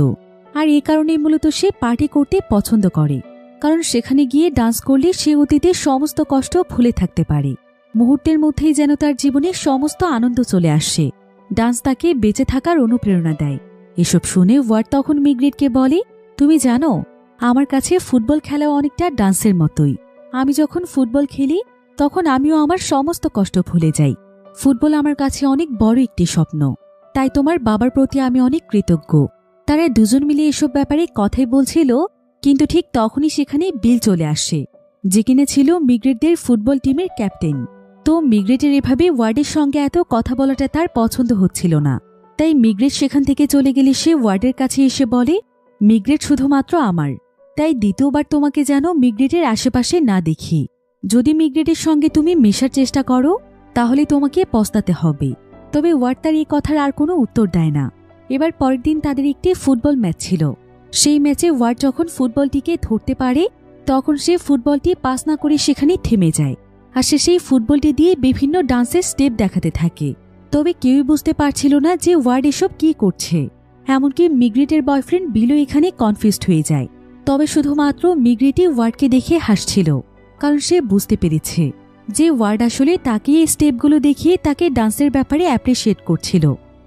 আর এ কারণে মূলত সে পার্টি করতে পছন্দ করে, কারণ সেখানে গিয়ে ডান্স করলে সে অতীতের সমস্ত কষ্ট ভুলে থাকতে পারে। মুহূর্তের মধ্যেই যেন তার জীবনে সমস্ত আনন্দ চলে আসে। ডান্স তাকে বেঁচে থাকার অনুপ্রেরণা দেয়। এসব শুনে ওয়ার্ড তখন মিগ্রেটকে বলে, তুমি জানো, আমার কাছে ফুটবল খেলাও অনেকটা ডান্সের মতোই। আমি যখন ফুটবল খেলি তখন আমিও আমার সমস্ত কষ্ট ভুলে যাই। ফুটবল আমার কাছে অনেক বড় একটি স্বপ্ন, তাই তোমার বাবার প্রতি আমি অনেক কৃতজ্ঞ। তারা দুজন মিলে এসব ব্যাপারে কথাই বলছিল, কিন্তু ঠিক তখনই সেখানে বিল চলে আসে, যে কিনা ছিল মিগ্রেটদের ফুটবল টিমের ক্যাপ্টেন। তো মিগ্রেটের এভাবে ওয়ার্ডের সঙ্গে এত কথা বলাটা তার পছন্দ হচ্ছিল না। তাই মিগ্রেট সেখান থেকে চলে গেলে সে ওয়ার্ডের কাছে এসে বলে, মিগ্রেট শুধুমাত্র আমার, তাই দ্বিতীয়বার তোমাকে যেন মিগ্রেটের আশেপাশে না দেখি। যদি মিগ্রেটের সঙ্গে তুমি মেশার চেষ্টা করো তাহলে তোমাকে পস্তাতে হবে। তবে ওয়ার্ড তার এই কথার আর কোনো উত্তর দেয় না। এবার পরের দিন তাদের একটি ফুটবল ম্যাচ ছিল। সেই ম্যাচে ওয়ার্ড যখন ফুটবলটিকে ধরতে পারে তখন সে ফুটবলটি পাস না করে সেখানে থেমে যায়, আর সে সেই ফুটবলটি দিয়ে বিভিন্ন ডান্সের স্টেপ দেখাতে থাকে। তবে কেউই বুঝতে পারছিল না যে ওয়ার্ড এসব কি করছে। এমনকি মিগ্রেটের বয়ফ্রেন্ড বিলও এখানে কনফিউজড হয়ে যায়। তবে শুধুমাত্র মিগ্রেটই ওয়ার্ডকে দেখে হাসছিল, কারণ সে বুঝতে পেরেছে যে ওয়ার্ড আসলে তাকে এই স্টেপগুলো দেখিয়ে তাকে ডান্সের ব্যাপারে অ্যাপ্রিশিয়েট করছিল।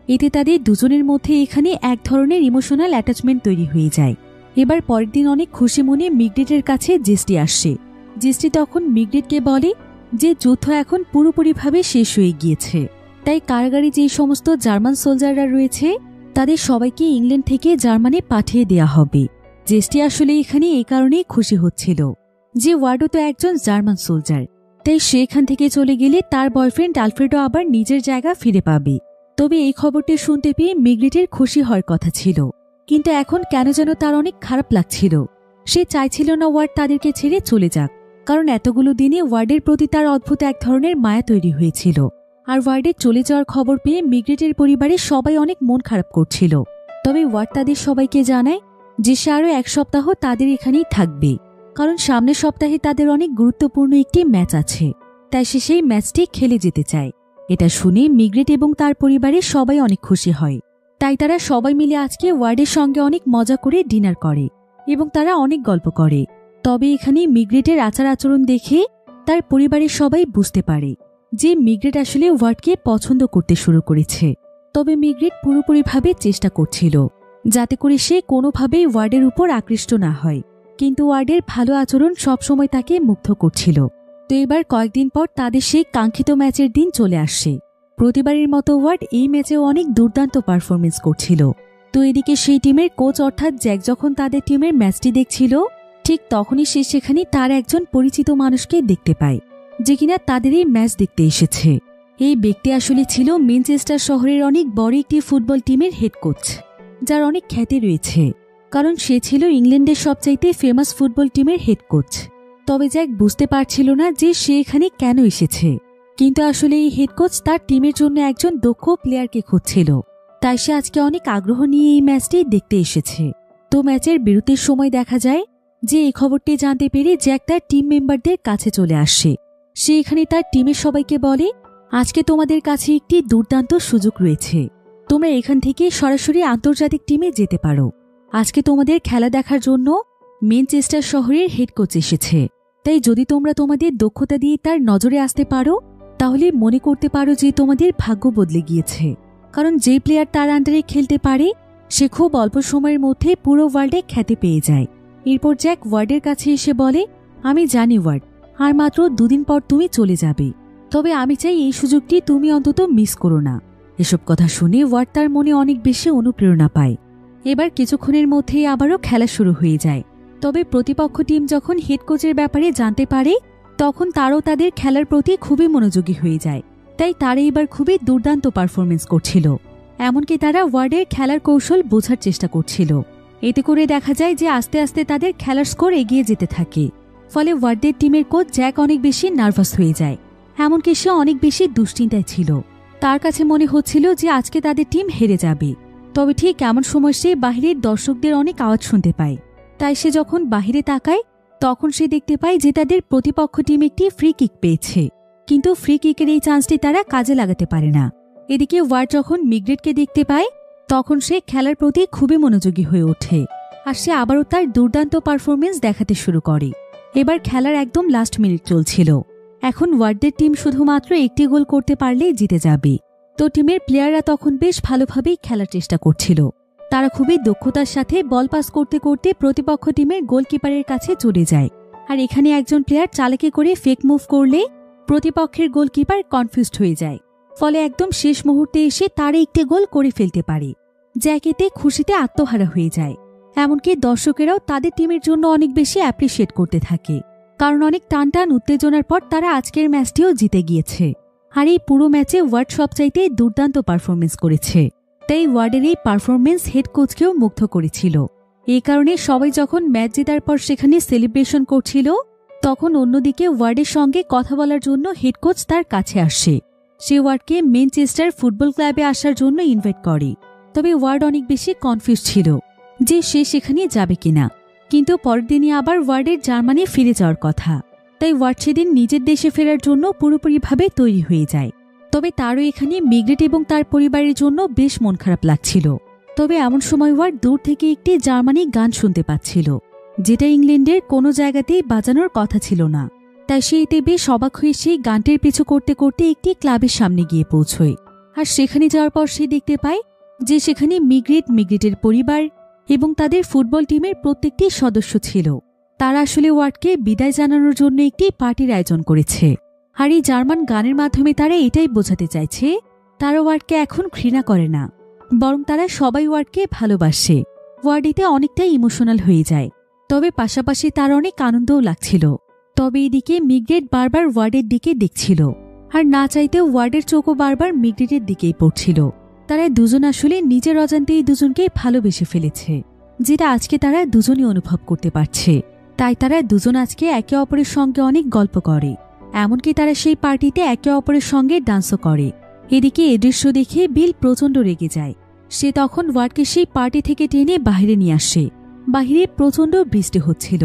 এতে তাদের দুজনের মধ্যে এখানে এক ধরনের ইমোশনাল অ্যাটাচমেন্ট তৈরি হয়ে যায়। এবার পরের দিন অনেক খুশি মনে মিগ্রেটের কাছে জেস্টি আসে। জেস্টি তখন মিগ্রেটকে বলে যে যুদ্ধ এখন পুরোপুরিভাবে শেষ হয়ে গিয়েছে, তাই কারাগারে যে সমস্ত জার্মান সোলজাররা রয়েছে তাদের সবাইকে ইংল্যান্ড থেকে জার্মানি পাঠিয়ে দেয়া হবে। জেস্টি আসলে এখানে এই কারণেই খুশি হচ্ছিল যে ওয়ার্ডও তো একজন জার্মান সোলজার, তাই সে এখান থেকে চলে গেলে তার বয়ফ্রেন্ড আলফ্রেডো আবার নিজের জায়গা ফিরে পাবে। তবে এই খবরটি শুনতে পেয়ে মিগ্রেটের খুশি হওয়ার কথা ছিল, কিন্তু এখন কেন যেন তার অনেক খারাপ লাগছিল। সে চাইছিল না ওয়ার্ড তাদেরকে ছেড়ে চলে যাক, কারণ এতগুলো দিনে ওয়ার্ডের প্রতি তার অদ্ভুত এক ধরনের মায়া তৈরি হয়েছিল। আর ওয়ার্ডের চলে যাওয়ার খবর পেয়ে মিগ্রেটের পরিবারের সবাই অনেক মন খারাপ করছিল। তবে ওয়ার্ড তাদের সবাইকে জানায় যে সে আরও এক সপ্তাহ তাদের এখানেই থাকবে, কারণ সামনের সপ্তাহে তাদের অনেক গুরুত্বপূর্ণ একটি ম্যাচ আছে, তাই সে সেই ম্যাচটি খেলে যেতে চায়। এটা শুনে মিগ্রেট এবং তার পরিবারের সবাই অনেক খুশি হয়। তাই তারা সবাই মিলে আজকে ওয়ার্ডের সঙ্গে অনেক মজা করে ডিনার করে এবং তারা অনেক গল্প করে। তবে এখানে মিগ্রেটের আচার আচরণ দেখে তার পরিবারের সবাই বুঝতে পারে যে মিগ্রেট আসলে ওয়ার্ডকে পছন্দ করতে শুরু করেছে। তবে মিগ্রেট পুরোপুরিভাবে চেষ্টা করছিল যাতে করে সে কোনোভাবেই ওয়ার্ডের উপর আকৃষ্ট না হয়, কিন্তু ওয়ার্ডের ভালো আচরণ সবসময় তাকে মুগ্ধ করছিল। তো এবার কয়েকদিন পর তাদের সেই কাঙ্ক্ষিত ম্যাচের দিন চলে আসে। প্রতিবারের মতো ওয়ার্ড এই ম্যাচেও অনেক দুর্দান্ত পারফরমেন্স করছিল। তো এদিকে সেই টিমের কোচ অর্থাৎ জ্যাক যখন তাদের টিমের ম্যাচটি দেখছিল, ঠিক তখনই সে সেখানে তার একজন পরিচিত মানুষকে দেখতে পায়, যে কিনা তাদের এই ম্যাচ দেখতে এসেছে। এই ব্যক্তি আসলে ছিল ম্যানচেস্টার শহরের অনেক বড় একটি ফুটবল টিমের হেড কোচ, যার অনেক খ্যাতি রয়েছে, কারণ সে ছিল ইংল্যান্ডের সবচাইতে ফেমাস ফুটবল টিমের হেড কোচ। তবে জ্যাক বুঝতে পারছিল না যে সে এখানে কেন এসেছে, কিন্তু আসলে এই হেড কোচ তার টিমের জন্য একজন দক্ষ প্লেয়ারকে খুঁজছিল, তাই সে আজকে অনেক আগ্রহ নিয়ে এই ম্যাচটি দেখতে এসেছে। তো ম্যাচের বিরতির সময় দেখা যায় যে এই খবরটি জানতে পেরে জ্যাক তার টিম মেম্বারদের কাছে চলে আসে। সে এখানে তার টিমের সবাইকে বলে, আজকে তোমাদের কাছে একটি দুর্দান্ত সুযোগ রয়েছে, তোমরা এখান থেকে সরাসরি আন্তর্জাতিক টিমে যেতে পারো। আজকে তোমাদের খেলা দেখার জন্য ম্যানচেস্টার শহরের হেড কোচ এসেছে, তাই যদি তোমরা তোমাদের দক্ষতা দিয়ে তার নজরে আসতে পারো তাহলে মনে করতে পারো যে তোমাদের ভাগ্য বদলে গিয়েছে, কারণ যে প্লেয়ার তার আন্ডারে খেলতে পারে সে খুব অল্প সময়ের মধ্যে পুরো ওয়ার্ল্ডে খ্যাতি পেয়ে যায়। এরপর জ্যাক ওয়ার্ডের কাছে এসে বলে, আমি জানি ওয়ার্ড, আর মাত্র দুদিন পর তুমি চলে যাবে, তবে আমি চাই এই সুযোগটি তুমি অন্তত মিস করো না। এসব কথা শুনে ওয়ার্ড তার মনে অনেক বেশি অনুপ্রেরণা পায়। এবার কিছুক্ষণের মধ্যেই আবারও খেলা শুরু হয়ে যায়। তবে প্রতিপক্ষ টিম যখন হেড কোচের ব্যাপারে জানতে পারে তখন তারও তাদের খেলার প্রতি খুবই মনোযোগী হয়ে যায়, তাই তারা এবার খুবই দুর্দান্ত পারফরমেন্স করছিল। এমনকি তারা ওয়ার্ডের খেলার কৌশল বোঝার চেষ্টা করছিল। এতে করে দেখা যায় যে আস্তে আস্তে তাদের খেলার স্কোর এগিয়ে যেতে থাকে। ফলে ওয়ার্ডদের টিমের কোচ জ্যাক অনেক বেশি নার্ভাস হয়ে যায়, এমনকি সে অনেক বেশি দুশ্চিন্তায় ছিল। তার কাছে মনে হচ্ছিল যে আজকে তাদের টিম হেরে যাবে। তবে ঠিক এমন সময় সে বাহিরের দর্শকদের অনেক আওয়াজ শুনতে পায়। তাই সে যখন বাহিরে তাকায় তখন সে দেখতে পায় যে তাদের প্রতিপক্ষ টিম একটি ফ্রি কিক পেয়েছে, কিন্তু ফ্রি কিকের এই চান্সটি তারা কাজে লাগাতে পারে না। এদিকে ওয়ার্ড যখন মিগ্রেটকে দেখতে পায় তখন সে খেলার প্রতি খুবই মনোযোগী হয়ে ওঠে, আর সে আবারও তার দুর্দান্ত পারফরমেন্স দেখাতে শুরু করে। এবার খেলার একদম লাস্ট মিনিট চলছিল। এখন ওয়ার্ডদের টিম শুধুমাত্র একটি গোল করতে পারলেই জিতে যাবে। তো টিমের প্লেয়াররা তখন বেশ ভালোভাবেই খেলার চেষ্টা করছিল। তারা খুবই দক্ষতার সাথে বল পাস করতে করতে প্রতিপক্ষ টিমের গোলকিপারের কাছে চলে যায়। আর এখানে একজন প্লেয়ার চালাকি করে ফেক মুভ করলে প্রতিপক্ষের গোলকিপার কনফিউজড হয়ে যায়। ফলে একদম শেষ মুহূর্তে এসে তারা একটি গোল করে ফেলতে পারে। জ্যাক এতে খুশিতে আত্মহারা হয়ে যায়। এমনকি দর্শকেরাও তাদের টিমের জন্য অনেক বেশি অ্যাপ্রিসিয়েট করতে থাকে, কারণ অনেক টান উত্তেজনার পর তারা আজকের ম্যাচটিও জিতে গিয়েছে। আর এই পুরো ম্যাচে ওয়ার্ড সবচাইতে দুর্দান্ত পারফরমেন্স করেছে। তাই ওয়ার্ডের এই পারফরমেন্স হেড কোচকেও মুগ্ধ করেছিল। এই কারণে সবাই যখন ম্যাচ জেতার পর সেখানে সেলিব্রেশন করছিল তখন অন্যদিকে ওয়ার্ডের সঙ্গে কথা বলার জন্য হেড কোচ তার কাছে আসে। সে ওয়ার্ডকে ম্যানচেস্টার ফুটবল ক্লাবে আসার জন্য ইনভাইট করে। তবে ওয়ার্ড অনেক বেশি কনফিউজ ছিল যে সে সেখানে যাবে কিনা। কিন্তু পরের দিনই আবার ওয়ার্ডের জার্মানি ফিরে যাওয়ার কথা। তাই ওয়ার্ড সেদিন নিজের দেশে ফেরার জন্য পুরোপুরিভাবে তৈরি হয়ে যায়। তবে তারও এখানে মিগ্রেট এবং তার পরিবারের জন্য বেশ মন খারাপ লাগছিল। তবে এমন সময় ওয়ার্ড দূর থেকে একটি জার্মানি গান শুনতে পাচ্ছিল, যেটা ইংল্যান্ডের কোনো জায়গাতেই বাজানোর কথা ছিল না। তাই সে এতে বেশ অবাক হয়ে সেই গানটির পিছু করতে করতে একটি ক্লাবের সামনে গিয়ে পৌঁছয়। আর সেখানে যাওয়ার পর সে দেখতে পায় যে সেখানে মিগ্রেটের পরিবার এবং তাদের ফুটবল টিমের প্রত্যেকটি সদস্য ছিল। তারা আসলে ওয়ার্ডকে বিদায় জানানোর জন্য একটি পার্টির আয়োজন করেছে। আর এই জার্মান গানের মাধ্যমে তারা এটাই বোঝাতে চাইছে তারা ওয়ার্ডকে এখন ঘৃণা করে না, বরং তারা সবাই ওয়ার্ডকে ভালোবাসে। ওয়ার্ড এতে অনেকটাই ইমোশনাল হয়ে যায়। তবে পাশাপাশি তার অনেক আনন্দও লাগছিল। তবে এদিকে মিগ্রেট বারবার ওয়ার্ডের দিকে দেখছিল, আর না চাইতেও ওয়ার্ডের চোখও বারবার মিগ্রেটের দিকেই পড়ছিল। তারা দুজন আসলে নিজের অজান্তেই দুজনকে ভালোবেসে ফেলেছে, যেটা আজকে তারা দুজনই অনুভব করতে পারছে। তাই তারা দুজন আজকে একে অপরের সঙ্গে অনেক গল্প করে, এমনকি তারা সেই পার্টিতে একে অপরের সঙ্গে ডান্সও করে। এদিকে এ দৃশ্য দেখে বিল প্রচণ্ড রেগে যায়। সে তখন ওয়ার্ডকে সেই পার্টি থেকে টেনে বাহিরে নিয়ে আসে। বাহিরে প্রচণ্ড বৃষ্টি হচ্ছিল।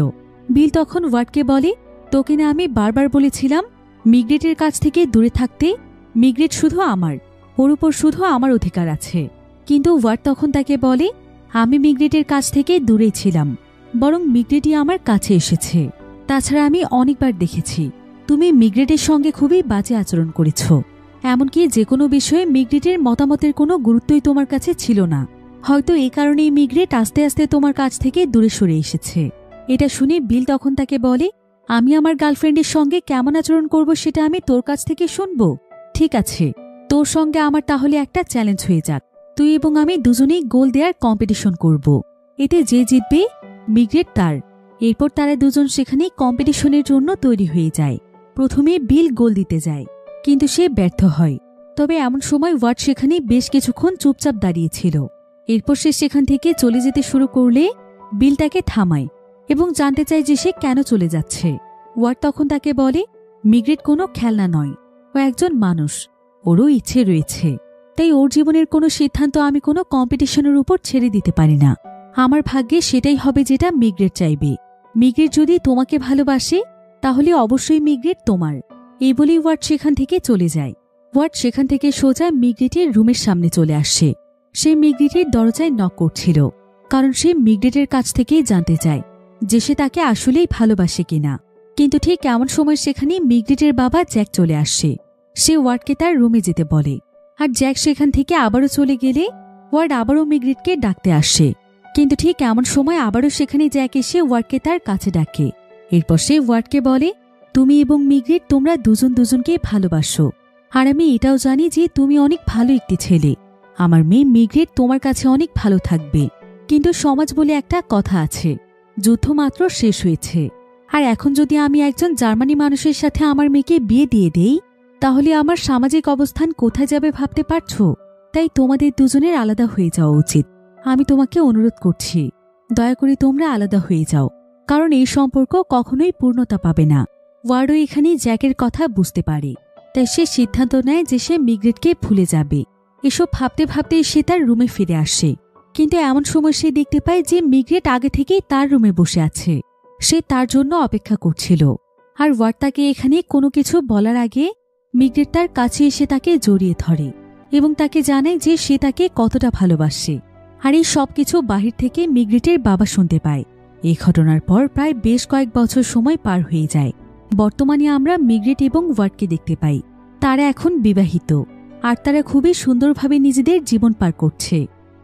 বিল তখন ওয়ার্ডকে বলে, তোকে না আমি বারবার বলেছিলাম মিগ্রেটের কাছ থেকে দূরে থাকতে। মিগ্রেট শুধু আমার, ওর উপর শুধু আমার অধিকার আছে। কিন্তু ওয়ার্ড তখন তাকে বলে, আমি মিগ্রেটের কাছ থেকে দূরেই ছিলাম, বরং মিগ্রেটই আমার কাছে এসেছে। তাছাড়া আমি অনেকবার দেখেছি তুমি মিগ্রেটের সঙ্গে খুবই বাজে আচরণ করেছ। এমনকি যে কোনো বিষয়ে মিগ্রেটের মতামতের কোনো গুরুত্বই তোমার কাছে ছিল না। হয়তো এই কারণেই মিগ্রেট আস্তে আস্তে তোমার কাছ থেকে দূরে সরে এসেছে। এটা শুনে বিল তখন তাকে বলে, আমি আমার গার্লফ্রেন্ডের সঙ্গে কেমন আচরণ করব সেটা আমি তোর কাছ থেকে শুনব? ঠিক আছে, তোর সঙ্গে আমার তাহলে একটা চ্যালেঞ্জ হয়ে যাক। তুই এবং আমি দুজনেই গোল দেওয়ার কম্পিটিশন করব। এতে যে জিতবে মিগ্রেট তার। এরপর তারা দুজন সেখানে কম্পিটিশনের জন্য তৈরি হয়ে যায়। প্রথমে বিল গোল দিতে যায়, কিন্তু সে ব্যর্থ হয়। তবে এমন সময় ওয়ার্ড সেখানে বেশ কিছুক্ষণ চুপচাপ দাঁড়িয়েছিল। এরপর সে সেখান থেকে চলে যেতে শুরু করলে বিল তাকে থামায় এবং জানতে চায় যে সে কেন চলে যাচ্ছে। ওয়ার্ড তখন তাকে বলে, মিগ্রেট কোনো খেলনা নয়, ও একজন মানুষ, ওরও ইচ্ছে রয়েছে। তাই ওর জীবনের কোনো সিদ্ধান্ত আমি কোনো কম্পিটিশনের উপর ছেড়ে দিতে পারি না। আমার ভাগ্যে সেটাই হবে যেটা মিগ্রেট চাইবে। মিগ্রেট যদি তোমাকে ভালোবাসে তাহলে অবশ্যই মিগ্রেট তোমার। এই বলেই ওয়ার্ড সেখান থেকে চলে যায়। ওয়ার্ড সেখান থেকে সোজা মিগ্রেটের রুমের সামনে চলে আসে। সে মিগ্রেটের দরজায় নক করছিল, কারণ সে মিগ্রেটের কাছ থেকেই জানতে চায় যে সে তাকে আসলেই ভালোবাসে কিনা। কিন্তু ঠিক এমন সময় সেখানে মিগ্রেটের বাবা জ্যাক চলে আসে। সে ওয়ার্ডকে তার রুমে যেতে বলে, আর জ্যাক সেখান থেকে আবারও চলে গেলে ওয়ার্ড আবারও মিগ্রেটকে ডাকতে আসে। কিন্তু ঠিক এমন সময় আবারও সেখানে জ্যাক এসে ওয়ার্ডকে তার কাছে ডাকে। এরপর সে ওয়ার্ডকে বলে, তুমি এবং মিগ্রেট তোমরা দুজন দুজনকে ভালোবাসো, আর আমি এটাও জানি যে তুমি অনেক ভালো একটি ছেলে। আমার মেয়ে মিগ্রেট তোমার কাছে অনেক ভালো থাকবে। কিন্তু সমাজ বলে একটা কথা আছে, যুদ্ধ মাত্র শেষ হয়েছে। আর এখন যদি আমি একজন জার্মানি মানুষের সাথে আমার মেয়েকে বিয়ে দিয়ে দেই তাহলে আমার সামাজিক অবস্থান কোথায় যাবে ভাবতে পারছো? তাই তোমাদের দুজনের আলাদা হয়ে যাওয়া উচিত। আমি তোমাকে অনুরোধ করছি, দয়া করে তোমরা আলাদা হয়ে যাও, কারণ এই সম্পর্ক কখনোই পূর্ণতা পাবে না। ওয়ার্ডও এখানে জ্যাকের কথা বুঝতে পারে, তাই সে সিদ্ধান্ত নেয় যে সে মিগ্রেটকে ভুলে যাবে। এসব ভাবতে ভাবতে সে তার রুমে ফিরে আসে, কিন্তু এমন সময় সে দেখতে পায় যে মিগ্রেট আগে থেকেই তার রুমে বসে আছে। সে তার জন্য অপেক্ষা করছিল, আর ওয়ার্ড তাকে এখানে কোনো কিছু বলার আগে মিগ্রেট তার কাছে এসে তাকে জড়িয়ে ধরে এবং তাকে জানায় যে সে তাকে কতটা ভালোবাসে। আর এই সবকিছু বাহির থেকে মিগ্রেটের বাবা শুনতে পায়। এই ঘটনার পর প্রায় বেশ কয়েক বছর সময় পার হয়ে যায়। বর্তমানে আমরা মিগ্রেট এবং ওয়ার্ডকে দেখতে পাই। তারা এখন বিবাহিত, আর তারা খুবই সুন্দরভাবে নিজেদের জীবন পার করছে।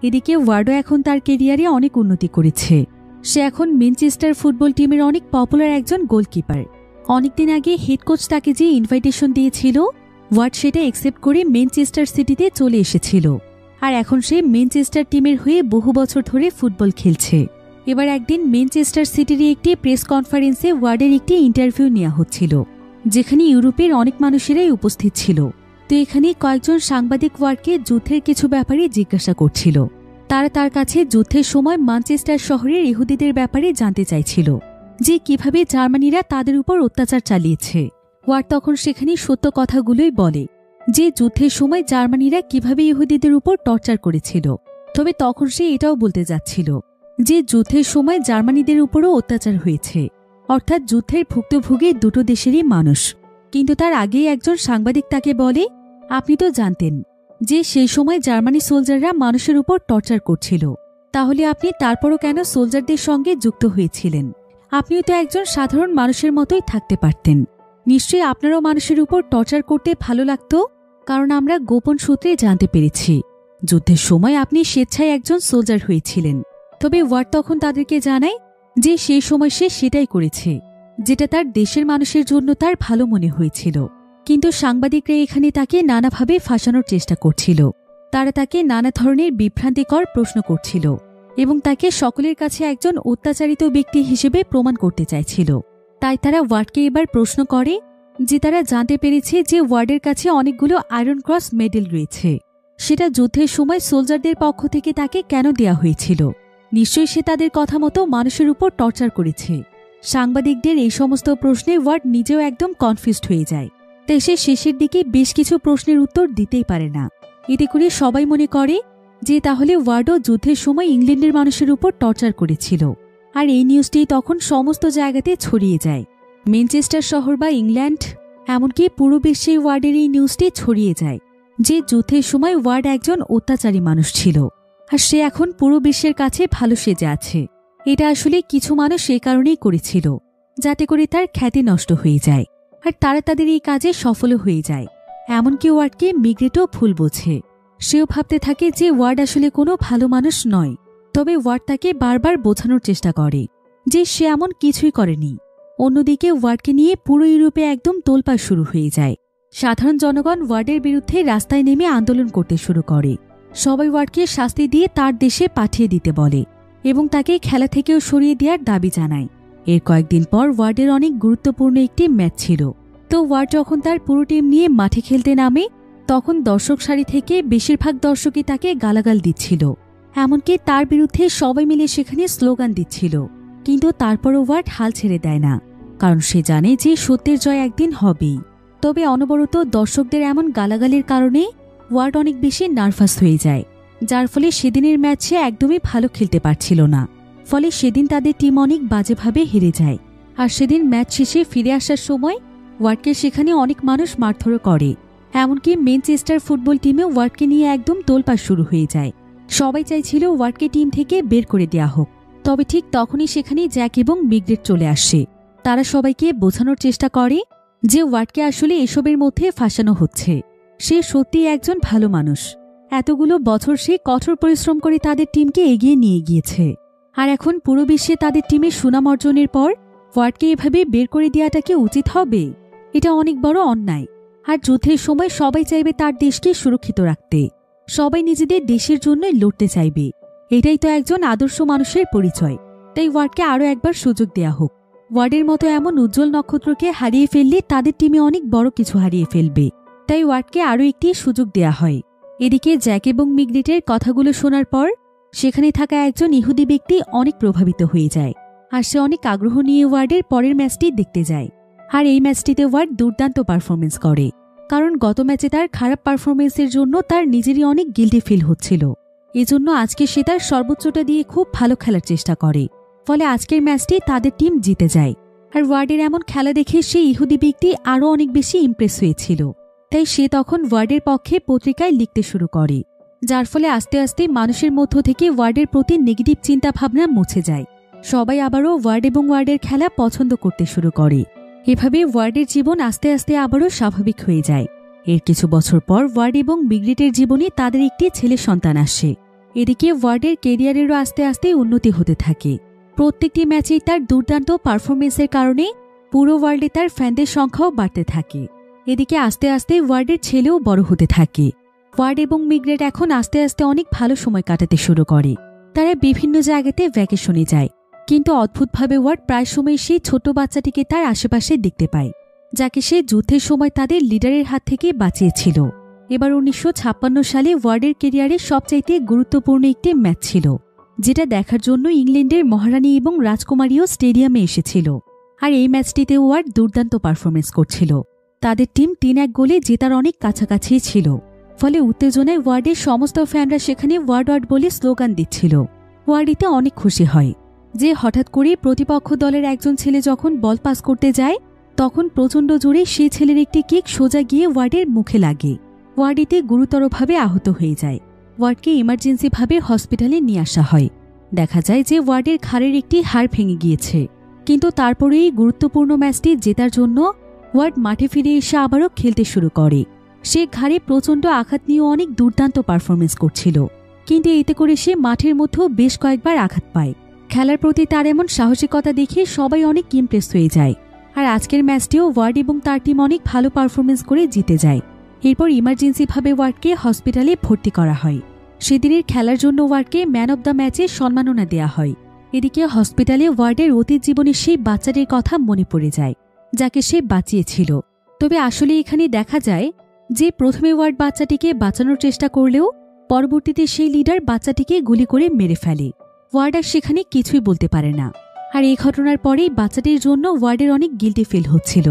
এদিকে ওয়ার্ডও এখন তার কেরিয়ারে অনেক উন্নতি করেছে। সে এখন ম্যানচেস্টার ফুটবল টিমের অনেক পপুলার একজন গোলকিপার। অনেকদিন আগে হেড কোচ তাকে যে ইনভাইটেশন দিয়েছিল, ওয়ার্ড সেটা অ্যাকসেপ্ট করে ম্যানচেস্টার সিটিতে চলে এসেছিল, আর এখন সে ম্যানচেস্টার টিমের হয়ে বহু বছর ধরে ফুটবল খেলছে। এবার একদিন ম্যানচেস্টার সিটির একটি প্রেস কনফারেন্সে ওয়ার্ডের একটি ইন্টারভিউ নেওয়া হচ্ছিল, যেখানে ইউরোপের অনেক মানুষেরাই উপস্থিত ছিল। তো এখানে কয়েকজন সাংবাদিক ওয়ার্ডকে যুদ্ধের কিছু ব্যাপারে জিজ্ঞাসা করছিল। তারা তার কাছে যুদ্ধের সময় ম্যানচেস্টার শহরের ইহুদিদের ব্যাপারে জানতে চাইছিল, যে কিভাবে জার্মানিরা তাদের উপর অত্যাচার চালিয়েছে। ওয়ার্ড তখন সেখানে সত্য কথাগুলোই বলে, যে যুদ্ধের সময় জার্মানিরা কিভাবে ইহুদিদের উপর টর্চার করেছিল। তবে তখন সে এটাও বলতে যাচ্ছিল যে যুদ্ধের সময় জার্মানিদের উপরও অত্যাচার হয়েছে, অর্থাৎ যুদ্ধের ভুক্তভোগী দুটো দেশেরই মানুষ। কিন্তু তার আগেই একজন সাংবাদিক তাকে বলে, আপনি তো জানতেন যে সেই সময় জার্মানি সোলজাররা মানুষের উপর টর্চার করছিল, তাহলে আপনি তারপরও কেন সোলজারদের সঙ্গে যুক্ত হয়েছিলেন? আপনিও তো একজন সাধারণ মানুষের মতোই থাকতে পারতেন। নিশ্চয়ই আপনারও মানুষের উপর টর্চার করতে ভালো লাগতো, কারণ আমরা গোপন সূত্রে জানতে পেরেছি যুদ্ধের সময় আপনি স্বেচ্ছায় একজন সোলজার হয়েছিলেন। তবে ওয়ার্ড তখন তাদেরকে জানায় যে সেই সময় সে সেটাই করেছে, যেটা তার দেশের মানুষের জন্য তার ভালো মনে হয়েছিল। কিন্তু সাংবাদিকরা এখানে তাকে নানাভাবে ফাঁসানোর চেষ্টা করছিল। তারা তাকে নানা ধরনের বিভ্রান্তিকর প্রশ্ন করছিল এবং তাকে সকলের কাছে একজন অত্যাচারিত ব্যক্তি হিসেবে প্রমাণ করতে চাইছিল। তাই তারা ওয়ার্ডকে এবার প্রশ্ন করে যে তারা জানতে পেরেছে যে ওয়ার্ডের কাছে অনেকগুলো আয়রন ক্রস মেডেল রয়েছে, সেটা যুদ্ধের সময় সোলজারদের পক্ষ থেকে তাকে কেন দেয়া হয়েছিল? নিশ্চয়ই সে তাদের কথা মতো মানুষের উপর টর্চার করেছে। সাংবাদিকদের এই সমস্ত প্রশ্নে ওয়ার্ড নিজেও একদম কনফিউজড হয়ে যায়। তাই সে শেষের দিকে বেশ কিছু প্রশ্নের উত্তর দিতেই পারে না। এতে করে সবাই মনে করে যে তাহলে ওয়ার্ডও যুদ্ধের সময় ইংল্যান্ডের মানুষের উপর টর্চার করেছিল। আর এই নিউজটি তখন সমস্ত জায়গাতে ছড়িয়ে যায়। ম্যানচেস্টার শহর বা ইংল্যান্ড, এমনকি পুরো বিশ্বে ওয়ার্ডের এই নিউজটি ছড়িয়ে যায় যে যুদ্ধের সময় ওয়ার্ড একজন অত্যাচারী মানুষ ছিল, আর সে এখন পুরো বিশ্বের কাছে ভালো সেজে আছে। এটা আসলে কিছু মানুষ সে কারণেই করেছিল, যাতে করে তার খ্যাতি নষ্ট হয়ে যায়, আর তারা তাদের এই কাজে সফলও হয়ে যায়। এমনকি ওয়ার্ডকে মিগ্রেটও ভুল বোঝে। সেও ভাবতে থাকে যে ওয়ার্ড আসলে কোনো ভালো মানুষ নয়। তবে ওয়ার্ড তাকে বারবার বোঝানোর চেষ্টা করে যে সে এমন কিছুই করেনি। অন্যদিকে ওয়ার্ডকে নিয়ে পুরো ইউরোপে একদম তোলপাড় শুরু হয়ে যায়। সাধারণ জনগণ ওয়ার্ডের বিরুদ্ধে রাস্তায় নেমে আন্দোলন করতে শুরু করে। সবাই ওয়ার্ডকে শাস্তি দিয়ে তার দেশে পাঠিয়ে দিতে বলে এবং তাকে খেলা থেকেও সরিয়ে দেওয়ার দাবি জানায়। এর কয়েকদিন পর ওয়ার্ডের অনেক গুরুত্বপূর্ণ একটি ম্যাচ ছিল। তো ওয়ার্ড যখন তার পুরো টিম নিয়ে মাঠে খেলতে নামে, তখন দর্শক সারি থেকে বেশিরভাগ দর্শকই তাকে গালাগাল দিচ্ছিল। এমনকি তার বিরুদ্ধে সবাই মিলে সেখানে স্লোগান দিচ্ছিল। কিন্তু তারপরও ওয়ার্ড হাল ছেড়ে দেয় না, কারণ সে জানে যে সত্যের জয় একদিন হবেই। তবে অনবরত দর্শকদের এমন গালাগালির কারণে ওয়ার্ড অনেক বেশি নার্ভাস হয়ে যায়, যার ফলে সেদিনের ম্যাচে একদমই ভালো খেলতে পারছিল না। ফলে সেদিন তাদের টিম অনেক বাজেভাবে হেরে যায়। আর সেদিন ম্যাচ শেষে ফিরে আসার সময় ওয়ার্ডকে সেখানে অনেক মানুষ মারধর করে। এমনকি ম্যানচেস্টার ফুটবল টিমেও ওয়ার্ডকে নিয়ে একদম তোলপাড় শুরু হয়ে যায়। সবাই চাইছিল ওয়ার্ডকে টিম থেকে বের করে দেওয়া হোক। তবে ঠিক তখনই সেখানে জ্যাক এবং মিগ্রেট চলে আসে। তারা সবাইকে বোঝানোর চেষ্টা করে যে ওয়ার্ডকে আসলে এসবের মধ্যে ফাঁসানো হচ্ছে। সে সত্যিই একজন ভালো মানুষ। এতগুলো বছর সে কঠোর পরিশ্রম করে তাদের টিমকে এগিয়ে নিয়ে গিয়েছে। আর এখন পুরো বিশ্বে তাদের টিমের সুনাম অর্জনের পর ওয়ার্ডকে এভাবে বের করে দেওয়াটা কি উচিত হবে? এটা অনেক বড় অন্যায়। আর যুদ্ধের সময় সবাই চাইবে তার দেশকে সুরক্ষিত রাখতে। সবাই নিজেদের দেশের জন্যই লড়তে চাইবে। এটাই তো একজন আদর্শ মানুষের পরিচয়। তাই ওয়ার্ডকে আরও একবার সুযোগ দেয়া হোক। ওয়ার্ডের মতো এমন উজ্জ্বল নক্ষত্রকে হারিয়ে ফেললে তাদের টিমে অনেক বড় কিছু হারিয়ে ফেলবে। তাই ওয়ার্ডকে আরও একটি সুযোগ দেয়া হয়। এদিকে জ্যাক এবং মিগ্রেটের কথাগুলো শোনার পর সেখানে থাকা একজন ইহুদি ব্যক্তি অনেক প্রভাবিত হয়ে যায় আর সে অনেক আগ্রহ নিয়ে ওয়ার্ডের পরের ম্যাচটি দেখতে যায়। আর এই ম্যাচটিতে ওয়ার্ড দুর্দান্ত পারফরমেন্স করে, কারণ গত ম্যাচে তার খারাপ পারফরমেন্সের জন্য তার নিজেরই অনেক গিল্টি ফিল হচ্ছিল। এজন্য আজকে সে তার সর্বোচ্চটা দিয়ে খুব ভালো খেলার চেষ্টা করে, ফলে আজকের ম্যাচটি তাদের টিম জিতে যায়। আর ওয়ার্ডের এমন খেলা দেখে সেই ইহুদি ব্যক্তি আরও অনেক বেশি ইমপ্রেস হয়েছিল, তাই সে তখন ওয়ার্ডের পক্ষে পত্রিকায় লিখতে শুরু করে, যার ফলে আস্তে আস্তে মানুষের মধ্য থেকে ওয়ার্ডের প্রতি নেগেটিভ চিন্তা ভাবনা মুছে যায়। সবাই আবারও ওয়ার্ড এবং ওয়ার্ডের খেলা পছন্দ করতে শুরু করে। এভাবে ওয়ার্ডের জীবন আস্তে আস্তে আবারও স্বাভাবিক হয়ে যায়। এর কিছু বছর পর ওয়ার্ড এবং মিগ্রেটের জীবনে তাদের একটি ছেলে সন্তান আসে। এদিকে ওয়ার্ডের কেরিয়ারেরও আস্তে আস্তে উন্নতি হতে থাকে। প্রত্যেকটি ম্যাচেই তার দুর্দান্ত পারফরমেন্সের কারণে পুরো ওয়ার্ল্ডে তার ফ্যানদের সংখ্যাও বাড়তে থাকে। এদিকে আস্তে আস্তে ওয়ার্ডের ছেলেও বড় হতে থাকে। ওয়ার্ড এবং মিগ্রেট এখন আস্তে আস্তে অনেক ভালো সময় কাটাতে শুরু করে। তারা বিভিন্ন জায়গাতে ভ্যাকেশনে যায়, কিন্তু অদ্ভুতভাবে ওয়ার্ড প্রায় সময় সেই ছোট বাচ্চাটিকে তার আশেপাশে দেখতে পায়, যাকে সে যুদ্ধের সময় তাদের লিডারের হাত থেকে বাঁচিয়েছিল। এবার 1956 সালে ওয়ার্ডের কেরিয়ারের সবচাইতে গুরুত্বপূর্ণ একটি ম্যাচ ছিল, যেটা দেখার জন্য ইংল্যান্ডের মহারানী এবং রাজকুমারীও স্টেডিয়ামে এসেছিল। আর এই ম্যাচটিতে ওয়ার্ড দুর্দান্ত পারফরমেন্স করছিল। তাদের টিম 3-1 গোলে জেতার অনেক কাছাকাছি ছিল, ফলে উত্তেজনায় ওয়ার্ডের সমস্ত ফ্যানরা সেখানে ওয়ার্ড ওয়ার্ড বলে স্লোগান দিচ্ছিল। ওয়ার্ড এতে অনেক খুশি হয় যে হঠাৎ করে প্রতিপক্ষ দলের একজন ছেলে যখন বল পাস করতে যায়, তখন প্রচণ্ড জোরে সেই ছেলের একটি কিক সোজা গিয়ে ওয়ার্ডের মুখে লাগে। ওয়ার্ড এতে গুরুতরভাবে আহত হয়ে যায়। ওয়ার্ডকে ইমার্জেন্সিভাবে হসপিটালে নিয়ে আসা হয়। দেখা যায় যে ওয়ার্ডের ঘাড়ের একটি হাড় ভেঙে গিয়েছে, কিন্তু তারপরেই গুরুত্বপূর্ণ ম্যাচটি জেতার জন্য ওয়ার্ড মাঠে ফিরে এসে আবারও খেলতে শুরু করে। সে ঘাড়ে প্রচণ্ড আঘাত নিয়ে অনেক দুর্দান্ত পারফরমেন্স করছিল, কিন্তু এতে করে সে মাঠের মধ্যেও বেশ কয়েকবার আঘাত পায়। খেলার প্রতি তার এমন সাহসিকতা দেখে সবাই অনেক ইমপ্রেস হয়ে যায়। আর আজকের ম্যাচটিও ওয়ার্ড এবং তার টিম অনেক ভালো পারফরমেন্স করে জিতে যায়। এরপর ইমার্জেন্সিভাবে ওয়ার্ডকে হসপিটালে ভর্তি করা হয়। সেদিনের খেলার জন্য ওয়ার্ডকে ম্যান অব দ্য ম্যাচের সম্মাননা দেয়া হয়। এদিকে হসপিটালে ওয়ার্ডের অতীত জীবনের সেই বাচ্চাটির কথা মনে পড়ে যায়, যাকে সে বাঁচিয়েছিল। তবে আসলে এখানে দেখা যায় যে প্রথমে ওয়ার্ড বাচ্চাটিকে বাঁচানোর চেষ্টা করলেও পরবর্তীতে সেই লিডার বাচ্চাটিকে গুলি করে মেরে ফেলে। ওয়ার্ড আর সেখানে কিছুই বলতে পারে না। আর এই ঘটনার পরেই বাচ্চাটির জন্য ওয়ার্ডের অনেক গিল্টি ফিল হচ্ছিল।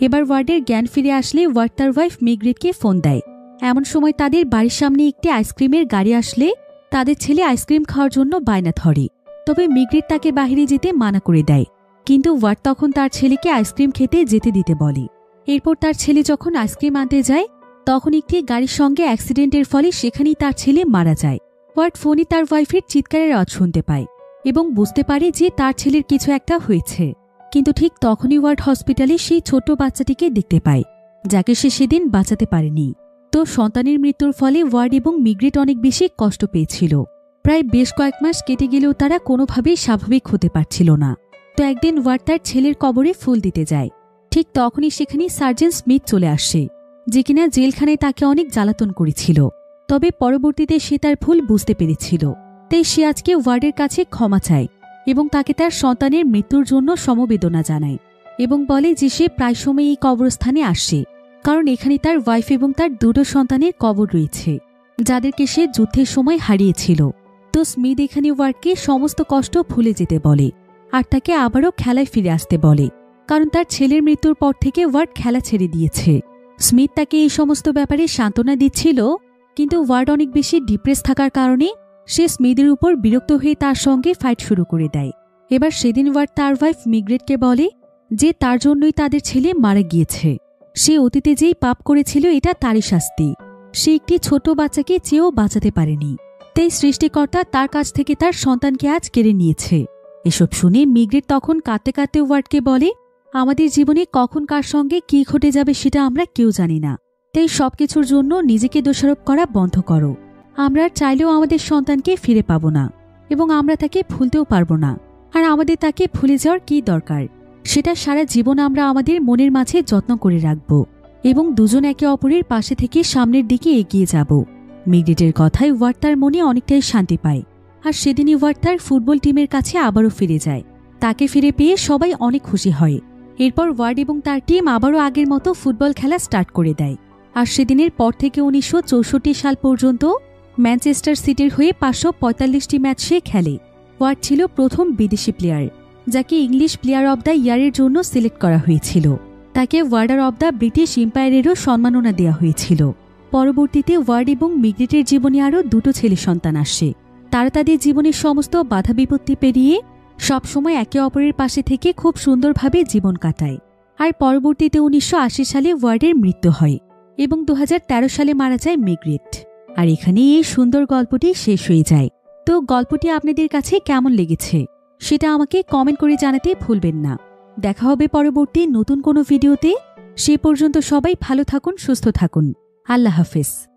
এবার ওয়ার্ডের জ্ঞান ফিরে আসলে ওয়ার্ড তার ওয়াইফ মিগ্রেটকে ফোন দেয়। এমন সময় তাদের বাড়ির সামনে একটি আইসক্রিমের গাড়ি আসলে তাদের ছেলে আইসক্রিম খাওয়ার জন্য বায়না ধরে। তবে মিগ্রেট তাকে বাহিরে যেতে মানা করে দেয়, কিন্তু ওয়ার্ড তখন তার ছেলেকে আইসক্রিম খেতে যেতে দিতে বলে। এরপর তার ছেলে যখন আইসক্রিম আনতে যায়, তখন একটি গাড়ির সঙ্গে অ্যাক্সিডেন্টের ফলে সেখানেই তার ছেলে মারা যায়। ওয়ার্ড ফোনে তার ওয়াইফের চিৎকারের আওয়াজ শুনতে পায় এবং বুঝতে পারে যে তার ছেলের কিছু একটা হয়েছে। কিন্তু ঠিক তখনই ওয়ার্ড হসপিটালে সেই ছোট্ট বাচ্চাটিকে দেখতে পায়, যাকে সে সেদিন বাঁচাতে পারেনি। তো সন্তানের মৃত্যুর ফলে ওয়ার্ড এবং মিগ্রেট অনেক বেশি কষ্ট পেয়েছিল। প্রায় বেশ কয়েক মাস কেটে গেলেও তারা কোনোভাবেই স্বাভাবিক হতে পারছিল না। তো একদিন ওয়ার্ড তার ছেলের কবরে ফুল দিতে যায়। ঠিক তখনই সেখানে সার্জেন্ট স্মিথ চলে আসে, যে কিনা জেলখানায় তাকে অনেক জ্বালাতন করেছিল। তবে পরবর্তীতে সে তার ভুল বুঝতে পেরেছিল, তাই সে আজকে ওয়ার্ডের কাছে ক্ষমা চায় এবং তাকে তার সন্তানের মৃত্যুর জন্য সমবেদনা জানায় এবং বলে যে সে প্রায় সময় এই কবরস্থানে আসে, কারণ এখানে তার ওয়াইফ এবং তার দুটো সন্তানের কবর রয়েছে, যাদেরকে সে যুদ্ধের সময় হারিয়েছিল। তো স্মিথ এখানে ওয়ার্ডকে সমস্ত কষ্ট ভুলে যেতে বলে আর তাকে আবারও খেলায় ফিরে আসতে বলে, কারণ তার ছেলের মৃত্যুর পর থেকে ওয়ার্ড খেলা ছেড়ে দিয়েছে। স্মিথ তাকে এই সমস্ত ব্যাপারে সান্ত্বনা দিচ্ছিল, কিন্তু ওয়ার্ড অনেক বেশি ডিপ্রেস থাকার কারণে সে স্মিথের উপর বিরক্ত হয়ে তার সঙ্গে ফাইট শুরু করে দেয়। এবার সেদিন ওয়ার্ড তার ওয়াইফ মিগ্রেটকে বলে যে তার জন্যই তাদের ছেলে মারা গিয়েছে। সে অতীতে যেই পাপ করেছিল এটা তারই শাস্তি। সে একটি ছোট বাচ্চাকে চেয়েও বাঁচাতে পারেনি, তাই সৃষ্টিকর্তা তার কাছ থেকে তার সন্তানকে আজ কেড়ে নিয়েছে। এসব শুনে মিগ্রেট তখন কাঁদতে কাঁদতে ওয়ার্ডকে বলে, আমাদের জীবনে কখন কার সঙ্গে কি ঘটে যাবে সেটা আমরা কেউ জানি না, তাই সবকিছুর জন্য নিজেকে দোষারোপ করা বন্ধ করো। আমরা চাইলেও আমাদের সন্তানকে ফিরে পাবো না এবং আমরা তাকে ভুলতেও পারবো না। আর আমাদের তাকে ভুলে যাওয়ার কি দরকার, সেটা সারা জীবন আমরা আমাদের মনের মাঝে যত্ন করে রাখব এবং দুজন একে অপরের পাশে থেকে সামনের দিকে এগিয়ে যাব। মিগ্রেটের কথায় ওয়ার্ড তার মনে অনেকটাই শান্তি পায়। আর সেদিনই ওয়ার্ড তার ফুটবল টিমের কাছে আবারও ফিরে যায়। তাকে ফিরে পেয়ে সবাই অনেক খুশি হয়। এরপর ওয়ার্ড এবং তার টিম আবারও আগের মতো ফুটবল খেলা স্টার্ট করে দেয়। আর সেদিনের পর থেকে 1964 সাল পর্যন্ত ম্যানচেস্টার সিটির হয়ে 545টি ম্যাচ সে খেলে। ওয়ার্ড ছিল প্রথম বিদেশি প্লেয়ার যাকে ইংলিশ প্লেয়ার অব দ্য ইয়ারের জন্য সিলেক্ট করা হয়েছিল। তাকে ওয়ার্ডার অব দ্য ব্রিটিশ এম্পায়ারেরও সম্মাননা দেওয়া হয়েছিল। পরবর্তীতে ওয়ার্ড এবং মিগ্রেটের জীবনে আরও 2টো ছেলে সন্তান আসে। তারা তাদের জীবনের সমস্ত বাধা বিপত্তি পেরিয়ে সবসময় একে অপরের পাশে থেকে খুব সুন্দরভাবে জীবন কাটায়। আর পরবর্তীতে 1980 সালে ওয়ার্ডের মৃত্যু হয় এবং 2013 সালে মারা যায় মিগ্রেট। আর এখানেই এই সুন্দর গল্পটি শেষ হয়ে যায়। তো গল্পটি আপনাদের কাছে কেমন লেগেছে সেটা আমাকে কমেন্ট করে জানাতে ভুলবেন না। দেখা হবে পরবর্তী নতুন কোনো ভিডিওতে। সে পর্যন্ত সবাই ভালো থাকুন, সুস্থ থাকুন। আল্লাহ হাফেজ।